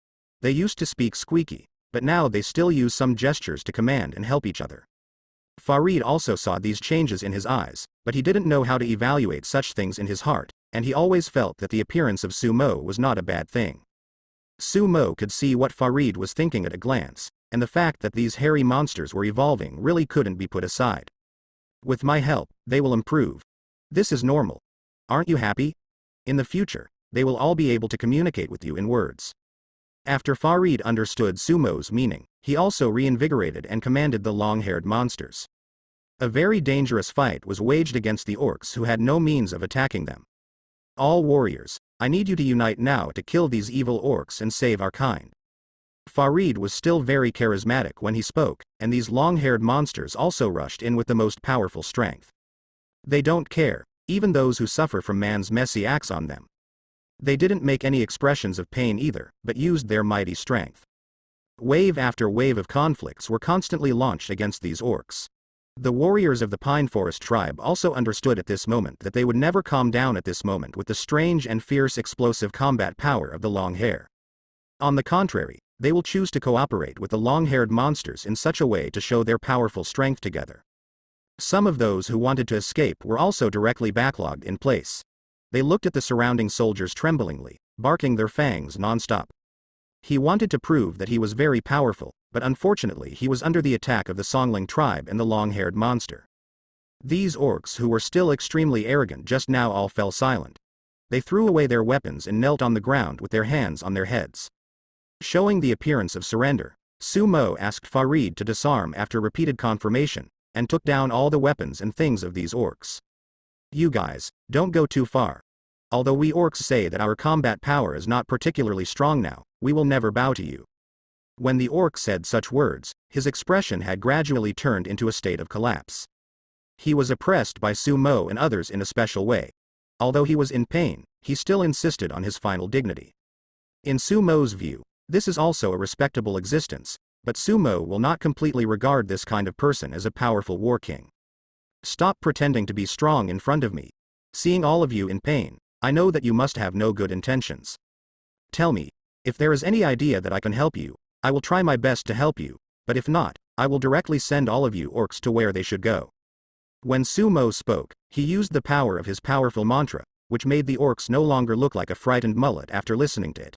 Speaker 1: They used to speak squeaky, but now they still use some gestures to command and help each other. Farid also saw these changes in his eyes, but he didn't know how to evaluate such things in his heart, and he always felt that the appearance of Sumo was not a bad thing. Sumo could see what Farid was thinking at a glance, and the fact that these hairy monsters were evolving really couldn't be put aside. With my help, they will improve. This is normal. Aren't you happy? In the future, they will all be able to communicate with you in words. After Farid understood Sumo's meaning, he also reinvigorated and commanded the long-haired monsters. A very dangerous fight was waged against the orcs who had no means of attacking them. All warriors, I need you to unite now to kill these evil orcs and save our kind. Farid was still very charismatic when he spoke, and these long-haired monsters also rushed in with the most powerful strength. They don't care, even those who suffer from man's messy acts on them. They didn't make any expressions of pain either, but used their mighty strength. Wave after wave of conflicts were constantly launched against these orcs. The warriors of the Pine Forest tribe also understood at this moment that they would never calm down at this moment with the strange and fierce explosive combat power of the long hair. On the contrary, they will choose to cooperate with the long-haired monsters in such a way to show their powerful strength together. Some of those who wanted to escape were also directly backlogged in place. They looked at the surrounding soldiers tremblingly, barking their fangs non-stop. He wanted to prove that he was very powerful, but unfortunately he was under the attack of the Songling tribe and the long-haired monster. These orcs, who were still extremely arrogant, just now all fell silent. They threw away their weapons and knelt on the ground with their hands on their heads. Showing the appearance of surrender, Sumo asked Farid to disarm after repeated confirmation, and took down all the weapons and things of these orcs. You guys, don't go too far. Although we orcs say that our combat power is not particularly strong now, we will never bow to you. When the orc said such words, his expression had gradually turned into a state of collapse. He was oppressed by Sumo and others in a special way. Although he was in pain, he still insisted on his final dignity. In Sumo's view, this is also a respectable existence, but Sumo will not completely regard this kind of person as a powerful war king. Stop pretending to be strong in front of me. Seeing all of you in pain, I know that you must have no good intentions. Tell me, if there is any idea that I can help you, I will try my best to help you, but if not, I will directly send all of you orcs to where they should go. When Sumo spoke, he used the power of his powerful mantra, which made the orcs no longer look like a frightened mullet after listening to it.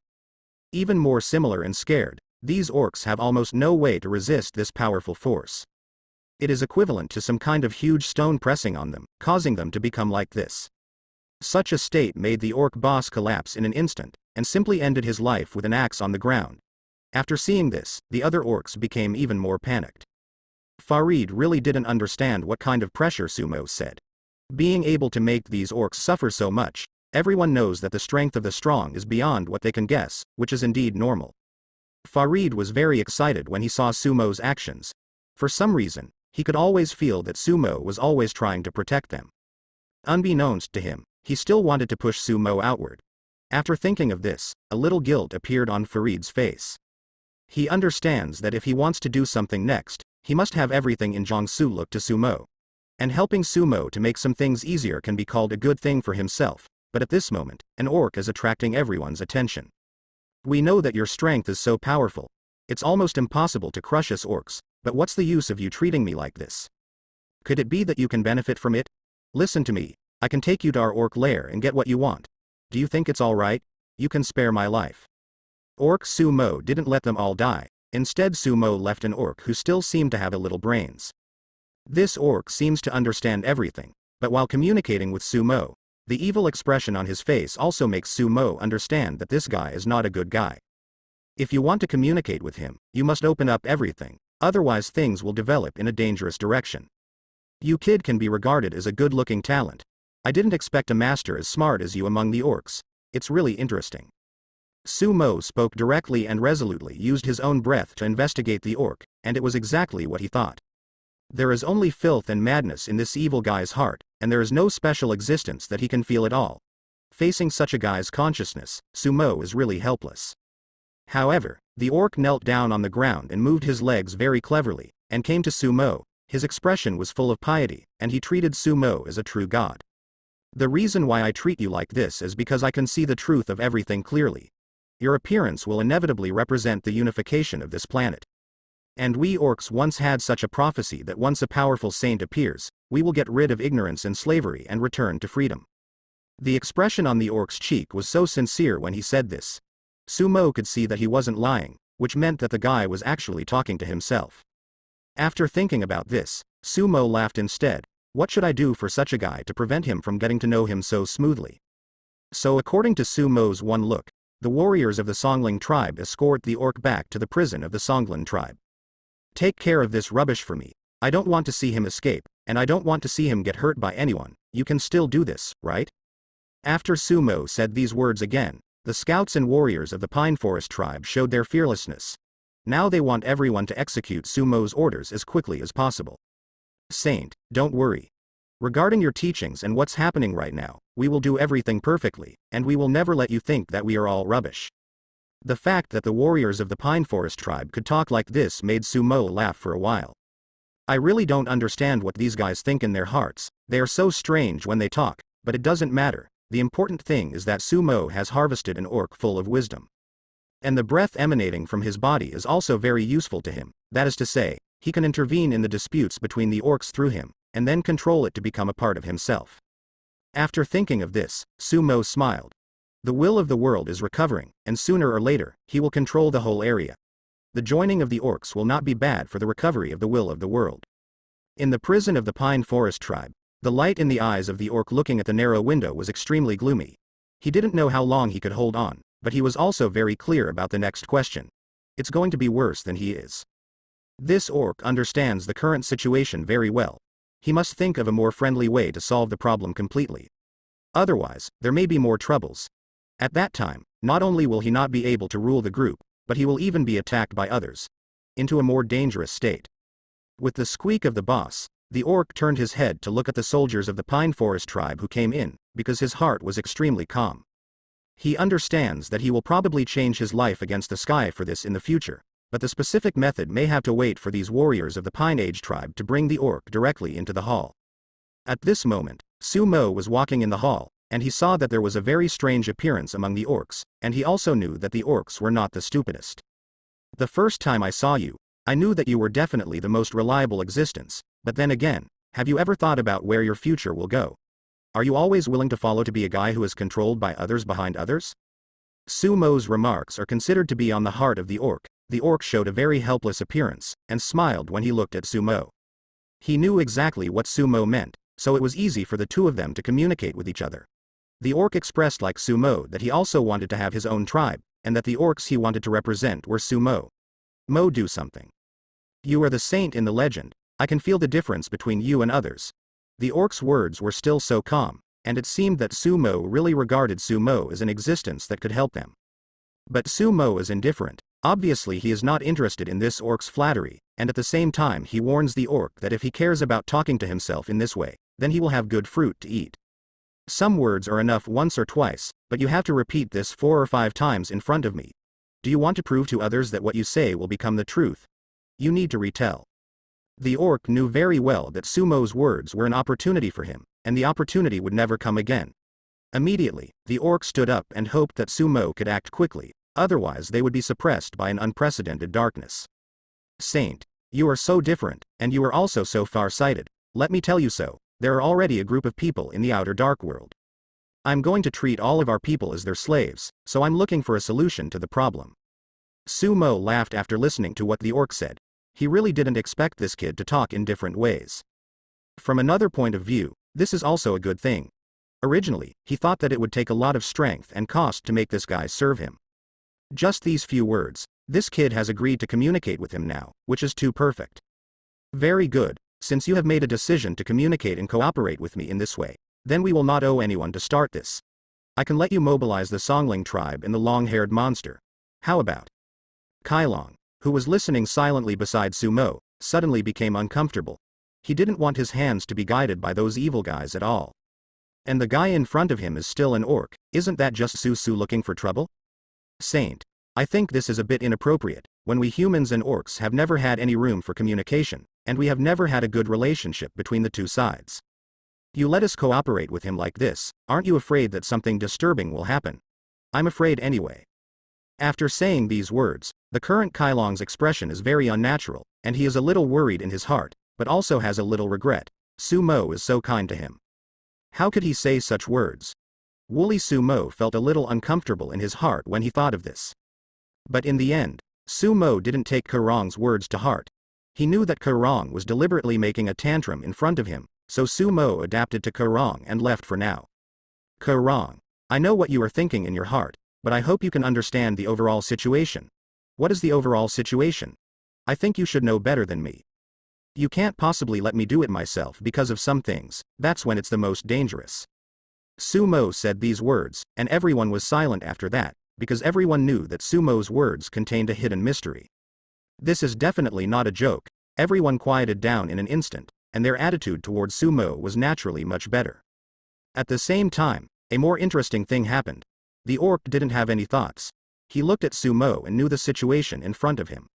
Speaker 1: Even more similar and scared, these orcs have almost no way to resist this powerful force. It is equivalent to some kind of huge stone pressing on them, causing them to become like this. Such a state made the orc boss collapse in an instant, and simply ended his life with an axe on the ground. After seeing this, the other orcs became even more panicked. Farid really didn't understand what kind of pressure Sumo said. Being able to make these orcs suffer so much, everyone knows that the strength of the strong is beyond what they can guess, which is indeed normal. Farid was very excited when he saw Sumo's actions. For some reason, he could always feel that Sumo was always trying to protect them. Unbeknownst to him, he still wanted to push Sumo outward. After thinking of this, a little guilt appeared on Farid's face. He understands that if he wants to do something next, he must have everything in Jiangsu look to Sumo. And helping Sumo to make some things easier can be called a good thing for himself, but at this moment, an orc is attracting everyone's attention. We know that your strength is so powerful. It's almost impossible to crush us orcs, but what's the use of you treating me like this? Could it be that you can benefit from it? Listen to me, I can take you to our orc lair and get what you want. Do you think it's alright? You can spare my life. Orc Sumo didn't let them all die, instead Sumo left an orc who still seemed to have a little brains. This orc seems to understand everything, but while communicating with Sumo, the evil expression on his face also makes Sumo understand that this guy is not a good guy. If you want to communicate with him, you must open up everything, otherwise things will develop in a dangerous direction. You kid can be regarded as a good-looking talent. I didn't expect a master as smart as you among the orcs. It's really interesting. Sumo spoke directly and resolutely, used his own breath to investigate the orc, and it was exactly what he thought. There is only filth and madness in this evil guy's heart, and there is no special existence that he can feel at all. Facing such a guy's consciousness, Sumo is really helpless. However, the orc knelt down on the ground and moved his legs very cleverly, and came to Sumo. His expression was full of piety, and he treated Sumo as a true god. The reason why I treat you like this is because I can see the truth of everything clearly. Your appearance will inevitably represent the unification of this planet. And we orcs once had such a prophecy that once a powerful saint appears, we will get rid of ignorance and slavery and return to freedom. The expression on the orc's cheek was so sincere when he said this. Sumo could see that he wasn't lying, which meant that the guy was actually talking to himself. After thinking about this, Sumo laughed instead. What should I do for such a guy to prevent him from getting to know him so smoothly? So according to Sumo's one look, the warriors of the Songling tribe escort the orc back to the prison of the Songling tribe. Take care of this rubbish for me. I don't want to see him escape, and I don't want to see him get hurt by anyone. You can still do this, right? After Sumo said these words again, the scouts and warriors of the Pine Forest tribe showed their fearlessness. Now they want everyone to execute Sumo's orders as quickly as possible. Saint, don't worry. Regarding your teachings and what's happening right now, we will do everything perfectly, and we will never let you think that we are all rubbish. The fact that the warriors of the Pine Forest tribe could talk like this made Sumo laugh for a while. I really don't understand what these guys think in their hearts. They are so strange when they talk, but it doesn't matter. The important thing is that Sumo has harvested an orc full of wisdom. And the breath emanating from his body is also very useful to him. That is to say, he can intervene in the disputes between the orcs through him, and then control it to become a part of himself. After thinking of this, Sumo smiled. The will of the world is recovering, and sooner or later, he will control the whole area. The joining of the orcs will not be bad for the recovery of the will of the world. In the prison of the Pine Forest tribe, the light in the eyes of the orc looking at the narrow window was extremely gloomy. He didn't know how long he could hold on, but he was also very clear about the next question. It's going to be worse than he is. This orc understands the current situation very well. He must think of a more friendly way to solve the problem completely. Otherwise, there may be more troubles. At that time, not only will he not be able to rule the group, but he will even be attacked by others. Into a more dangerous state. With the squeak of the boss, the orc turned his head to look at the soldiers of the Pine Forest tribe who came in, because his heart was extremely calm. He understands that he will probably change his life against the sky for this in the future, but the specific method may have to wait for these warriors of the Pine Age tribe to bring the orc directly into the hall. At this moment, Sumo was walking in the hall, and he saw that there was a very strange appearance among the orcs, and he also knew that the orcs were not the stupidest. The first time I saw you, I knew that you were definitely the most reliable existence, but then again, have you ever thought about where your future will go? Are you always willing to follow to be a guy who is controlled by others behind others? Sumo's remarks are considered to be on the heart of the orc. The orc showed a very helpless appearance, and smiled when he looked at Sumo. He knew exactly what Sumo meant, so it was easy for the two of them to communicate with each other. The orc expressed like Sumo that he also wanted to have his own tribe, and that the orcs he wanted to represent were Sumo. Mo, do something. You are the saint in the legend. I can feel the difference between you and others. The orc's words were still so calm, and it seemed that Sumo really regarded Sumo as an existence that could help them. But Sumo is indifferent. Obviously he is not interested in this orc's flattery, and at the same time he warns the orc that if he cares about talking to himself in this way, then he will have good fruit to eat. Some words are enough once or twice, but you have to repeat this 4 or 5 times in front of me. Do you want to prove to others that what you say will become the truth? You need to retell. The orc knew very well that Sumo's words were an opportunity for him, and the opportunity would never come again. Immediately, the orc stood up and hoped that Sumo could act quickly, otherwise they would be suppressed by an unprecedented darkness. Saint, you are so different, and you are also so far-sighted. Let me tell you so, there are already a group of people in the outer dark world. I'm going to treat all of our people as their slaves, so I'm looking for a solution to the problem. Sumo laughed after listening to what the orc said. He really didn't expect this kid to talk in different ways. From another point of view, this is also a good thing. Originally, he thought that it would take a lot of strength and cost to make this guy serve him. Just these few words, this kid has agreed to communicate with him now, which is too perfect. Very good, since you have made a decision to communicate and cooperate with me in this way, then we will not owe anyone to start this. I can let you mobilize the Songling tribe and the long-haired monster. How about? Kailong, who was listening silently beside Sumo, suddenly became uncomfortable. He didn't want his hands to be guided by those evil guys at all. And the guy in front of him is still an orc, isn't that just Susu looking for trouble? Saint, I think this is a bit inappropriate, when we humans and orcs have never had any room for communication, and we have never had a good relationship between the two sides. You let us cooperate with him like this, aren't you afraid that something disturbing will happen? I'm afraid anyway. After saying these words, the current Kailong's expression is very unnatural, and he is a little worried in his heart, but also has a little regret. Sumo is so kind to him. How could he say such words? Woolly Sumo felt a little uncomfortable in his heart when he thought of this. But in the end, Sumo didn't take Kailong's words to heart. He knew that Kailong was deliberately making a tantrum in front of him, so Sumo adapted to Kailong and left for now. Kailong, I know what you are thinking in your heart, but I hope you can understand the overall situation. What is the overall situation? I think you should know better than me. You can't possibly let me do it myself because of some things, that's when it's the most dangerous. Sumo said these words, and everyone was silent after that, because everyone knew that Sumo's words contained a hidden mystery. This is definitely not a joke. Everyone quieted down in an instant, and their attitude towards Sumo was naturally much better. At the same time, a more interesting thing happened. The orc didn't have any thoughts. He looked at Sumo and knew the situation in front of him.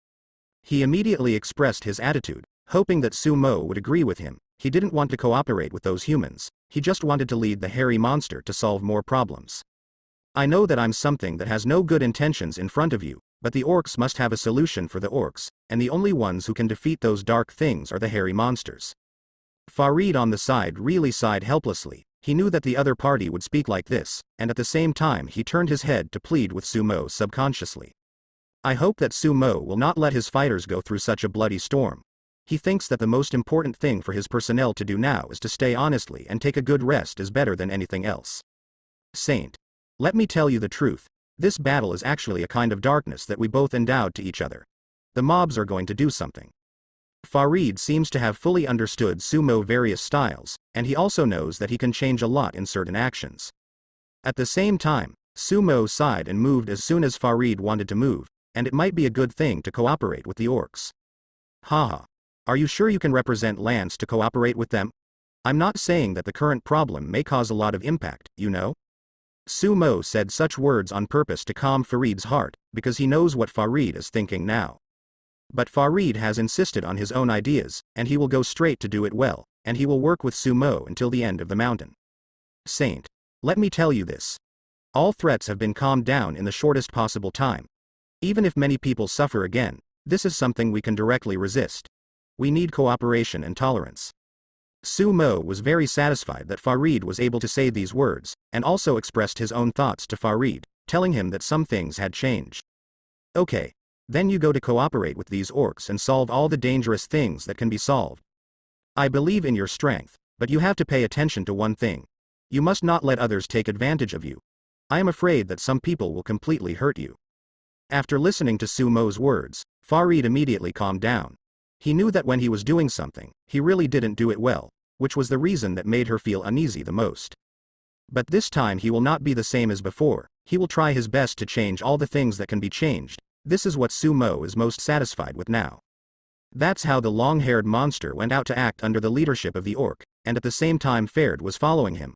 Speaker 1: He immediately expressed his attitude, hoping that Sumo would agree with him. He didn't want to cooperate with those humans, he just wanted to lead the hairy monster to solve more problems. I know that I'm something that has no good intentions in front of you, but the orcs must have a solution for the orcs, and the only ones who can defeat those dark things are the hairy monsters. Farid on the side really sighed helplessly, He knew that the other party would speak like this, and at the same time he turned his head to plead with Sumo subconsciously. I hope that Sumo will not let his fighters go through such a bloody storm. He thinks that the most important thing for his personnel to do now is to stay honestly and take a good rest is better than anything else. Saint. Let me tell you the truth. This battle is actually a kind of darkness that we both endowed to each other. The mobs are going to do something. Farid seems to have fully understood Sumo various styles, and he also knows that he can change a lot in certain actions. At the same time, Sumo sighed and moved as soon as Farid wanted to move, and it might be a good thing to cooperate with the orcs. Haha. Are you sure you can represent Lance to cooperate with them? I'm not saying that the current problem may cause a lot of impact, you know? Sumo said such words on purpose to calm Farid's heart, because he knows what Farid is thinking now. But Farid has insisted on his own ideas, and he will go straight to do it well, and he will work with Sumo until the end of the mountain. Saint. Let me tell you this. All threats have been calmed down in the shortest possible time. Even if many people suffer again, this is something we can directly resist. We need cooperation and tolerance. Sumo was very satisfied that Farid was able to say these words, and also expressed his own thoughts to Farid, telling him that some things had changed. Okay. Then you go to cooperate with these orcs and solve all the dangerous things that can be solved. I believe in your strength, but you have to pay attention to one thing. You must not let others take advantage of you. I am afraid that some people will completely hurt you. After listening to Sumo's words, Farid immediately calmed down. He knew that when he was doing something, he really didn't do it well, which was the reason that made her feel uneasy the most. But this time he will not be the same as before, he will try his best to change all the things that can be changed. This is what Sumo is most satisfied with now. That's how the long-haired monster went out to act under the leadership of the orc, and at the same time Ferd was following him.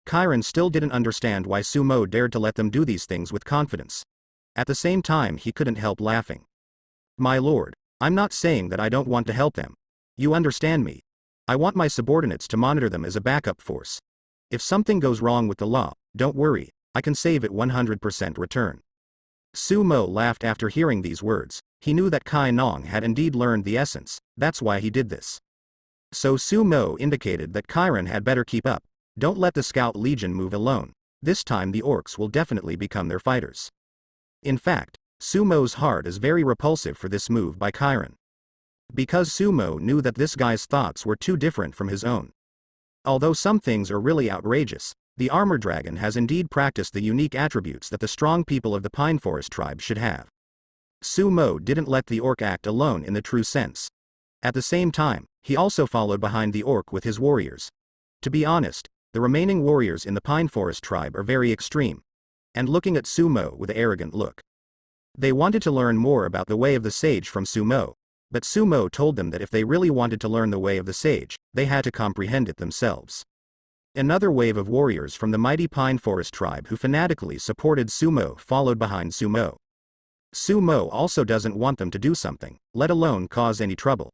Speaker 1: Chiron still didn't understand why Sumo dared to let them do these things with confidence. At the same time he couldn't help laughing. My lord, I'm not saying that I don't want to help them. You understand me. I want my subordinates to monitor them as a backup force. If something goes wrong with the law, don't worry, I can save it 100% return. Sumo laughed after hearing these words. He knew that Kai Nong had indeed learned the essence, that's why he did this. So Sumo indicated that Chiron had better keep up. Don't let the Scout Legion move alone. This time the orcs will definitely become their fighters. In fact, Sumo's heart is very repulsive for this move by Chiron. Because Sumo knew that this guy's thoughts were too different from his own. Although some things are really outrageous, the armor dragon has indeed practiced the unique attributes that the strong people of the Pine Forest tribe should have. Sumo didn't let the orc act alone in the true sense. At the same time, he also followed behind the orc with his warriors. To be honest, the remaining warriors in the Pine Forest tribe are very extreme. And looking at Sumo with an arrogant look. They wanted to learn more about the way of the sage from Sumo, but Sumo told them that if they really wanted to learn the way of the sage, they had to comprehend it themselves. Another wave of warriors from the mighty Pine Forest tribe who fanatically supported Sumo followed behind Sumo. Sumo also doesn't want them to do something, let alone cause any trouble.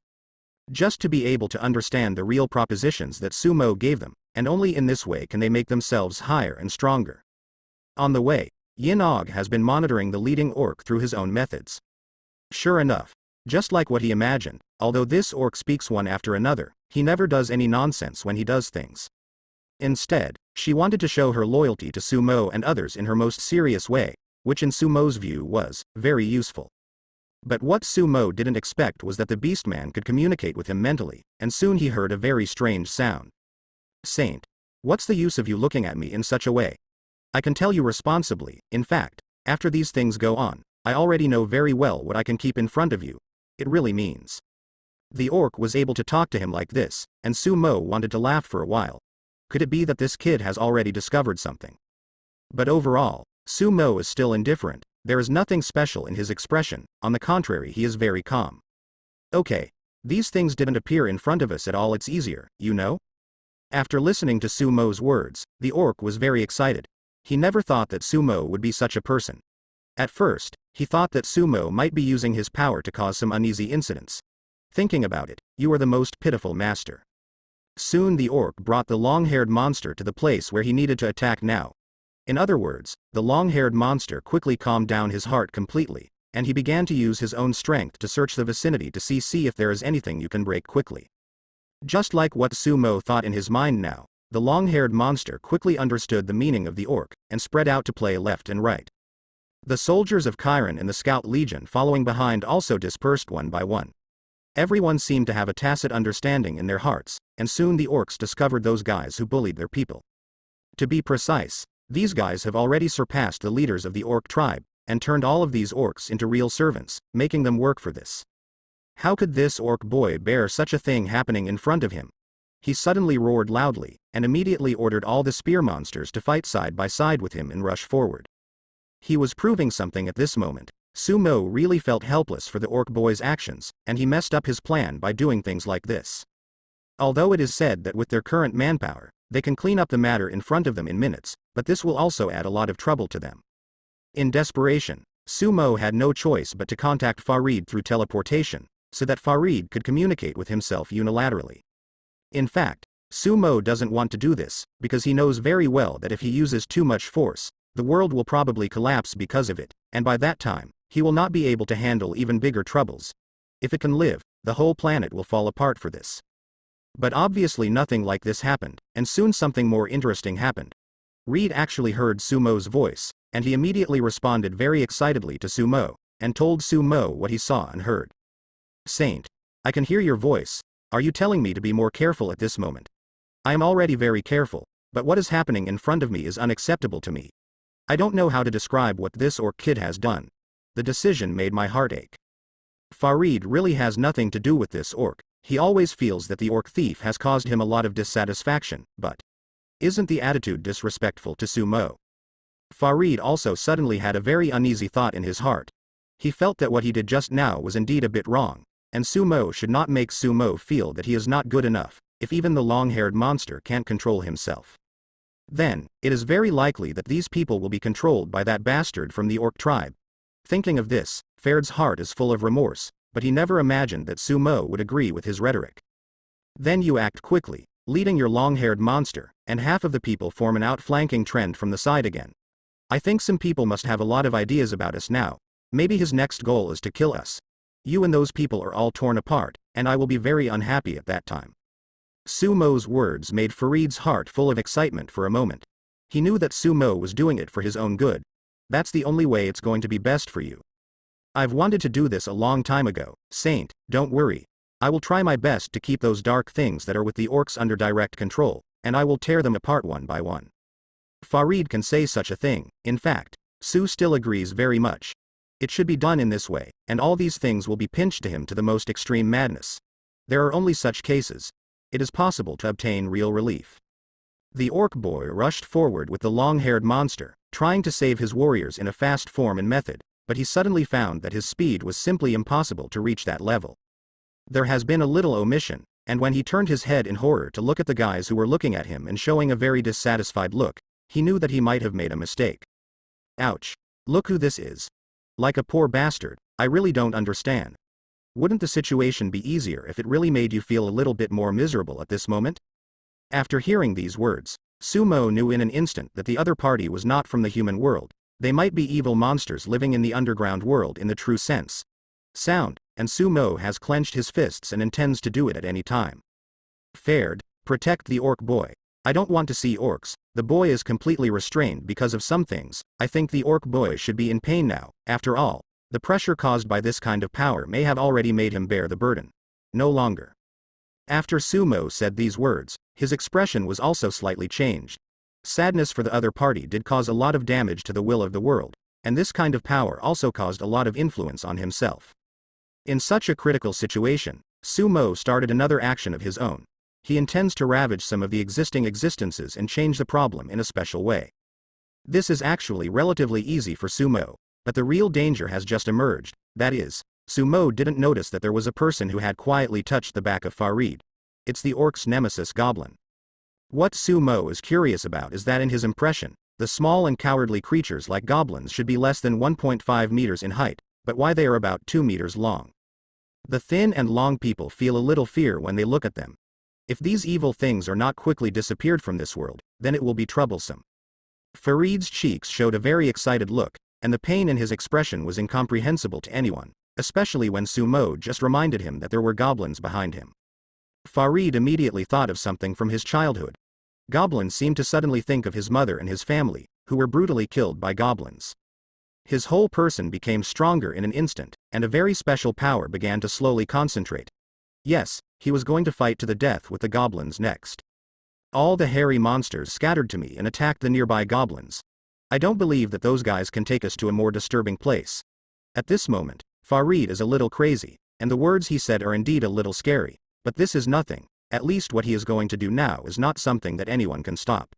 Speaker 1: Just to be able to understand the real propositions that Sumo gave them, and only in this way can they make themselves higher and stronger. On the way, Yin Og has been monitoring the leading orc through his own methods. Sure enough, just like what he imagined, although this orc speaks one after another, he never does any nonsense when he does things. Instead, she wanted to show her loyalty to Sumo and others in her most serious way, which in Sumo's view was very useful. But what Sumo didn't expect was that the Beastman could communicate with him mentally, and soon he heard a very strange sound. Saint. What's the use of you looking at me in such a way? I can tell you responsibly, in fact, after these things go on, I already know very well what I can keep in front of you. It really means. The orc was able to talk to him like this, and Sumo wanted to laugh for a while. Could it be that this kid has already discovered something? But overall, Sumo is still indifferent. There is nothing special in his expression, on the contrary he is very calm. Okay. These things didn't appear in front of us at all, it's easier, you know? After listening to Sumo's words, the orc was very excited. He never thought that Sumo would be such a person. At first, he thought that Sumo might be using his power to cause some uneasy incidents. Thinking about it, you are the most pitiful master. Soon the orc brought the long-haired monster to the place where he needed to attack now. In other words, the long-haired monster quickly calmed down his heart completely, and he began to use his own strength to search the vicinity to see if there is anything you can break quickly. Just like what Sumo thought in his mind now, The long-haired monster quickly understood the meaning of the orc, and spread out to play left and right. The soldiers of Chiron and the Scout Legion following behind also dispersed one by one. Everyone seemed to have a tacit understanding in their hearts, and soon the orcs discovered those guys who bullied their people. To be precise, these guys have already surpassed the leaders of the orc tribe, and turned all of these orcs into real servants, making them work for this. How could this orc boy bear such a thing happening in front of him? He suddenly roared loudly, and immediately ordered all the spear monsters to fight side by side with him and rush forward. He was proving something at this moment. Sumo really felt helpless for the orc boy's actions, and he messed up his plan by doing things like this. Although it is said that with their current manpower, they can clean up the matter in front of them in minutes, but this will also add a lot of trouble to them. In desperation, Sumo had no choice but to contact Farid through teleportation, so that Farid could communicate with himself unilaterally. In fact, Sumo doesn't want to do this, because he knows very well that if he uses too much force, the world will probably collapse because of it, and by that time, he will not be able to handle even bigger troubles. If it can live, the whole planet will fall apart for this. But obviously nothing like this happened, and soon something more interesting happened. Reed actually heard Sumo's voice, and he immediately responded very excitedly to Sumo, and told Sumo what he saw and heard. "Saint, I can hear your voice. Are you telling me to be more careful at this moment? I am already very careful, but what is happening in front of me is unacceptable to me. I don't know how to describe what this orc kid has done. The decision made my heart ache. Farid really has nothing to do with this orc. He always feels that the orc thief has caused him a lot of dissatisfaction, but isn't the attitude disrespectful to Sumo?" Farid also suddenly had a very uneasy thought in his heart. He felt that what he did just now was indeed a bit wrong, and Sumo should not make Sumo feel that he is not good enough, if even the long-haired monster can't control himself. Then, it is very likely that these people will be controlled by that bastard from the orc tribe. Thinking of this, Farid's heart is full of remorse, but he never imagined that Sumo would agree with his rhetoric. Then you act quickly, leading your long-haired monster, and half of the people form an outflanking trend from the side again. I think some people must have a lot of ideas about us now. Maybe his next goal is to kill us. You and those people are all torn apart, and I will be very unhappy at that time. Sumo's words made Farid's heart full of excitement for a moment. He knew that Sumo was doing it for his own good. That's the only way it's going to be best for you. I've wanted to do this a long time ago, Saint, don't worry. I will try my best to keep those dark things that are with the orcs under direct control, and I will tear them apart one by one. Farid can say such a thing. In fact, Su still agrees very much. It should be done in this way, and all these things will be pinched to him to the most extreme madness. There are only such cases. It is possible to obtain real relief. The orc boy rushed forward with the long-haired monster, trying to save his warriors in a fast form and method, but he suddenly found that his speed was simply impossible to reach that level. There has been a little omission, and when he turned his head in horror to look at the guys who were looking at him and showing a very dissatisfied look, he knew that he might have made a mistake. Ouch. Look who this is. Like a poor bastard, I really don't understand. Wouldn't the situation be easier if it really made you feel a little bit more miserable at this moment? After hearing these words, Sumo knew in an instant that the other party was not from the human world. They might be evil monsters living in the underground world in the true sense. Sound, and Sumo has clenched his fists and intends to do it at any time. Fared, protect the orc boy. I don't want to see orcs. The boy is completely restrained because of some things. I think the orc boy should be in pain now. After all, the pressure caused by this kind of power may have already made him bear the burden. No longer. After Sumo said these words, his expression was also slightly changed. Sadness for the other party did cause a lot of damage to the will of the world, and this kind of power also caused a lot of influence on himself. In such a critical situation, Sumo started another action of his own. He intends to ravage some of the existing existences and change the problem in a special way. This is actually relatively easy for Sumo, but the real danger has just emerged. That is, Sumo didn't notice that there was a person who had quietly touched the back of Farid. It's the orc's nemesis Goblin. What Sumo is curious about is that in his impression, the small and cowardly creatures like goblins should be less than 1.5 meters in height, but why they are about 2 meters long. The thin and long people feel a little fear when they look at them. If these evil things are not quickly disappeared from this world, then it will be troublesome. Farid's cheeks showed a very excited look, and the pain in his expression was incomprehensible to anyone, especially when Sumo just reminded him that there were goblins behind him. Farid immediately thought of something from his childhood. Goblin seemed to suddenly think of his mother and his family, who were brutally killed by goblins. His whole person became stronger in an instant, and a very special power began to slowly concentrate. Yes, he was going to fight to the death with the goblins next. All the hairy monsters scattered to me and attacked the nearby goblins. I don't believe that those guys can take us to a more disturbing place. At this moment, Farid is a little crazy, and the words he said are indeed a little scary, but this is nothing. At least what he is going to do now is not something that anyone can stop.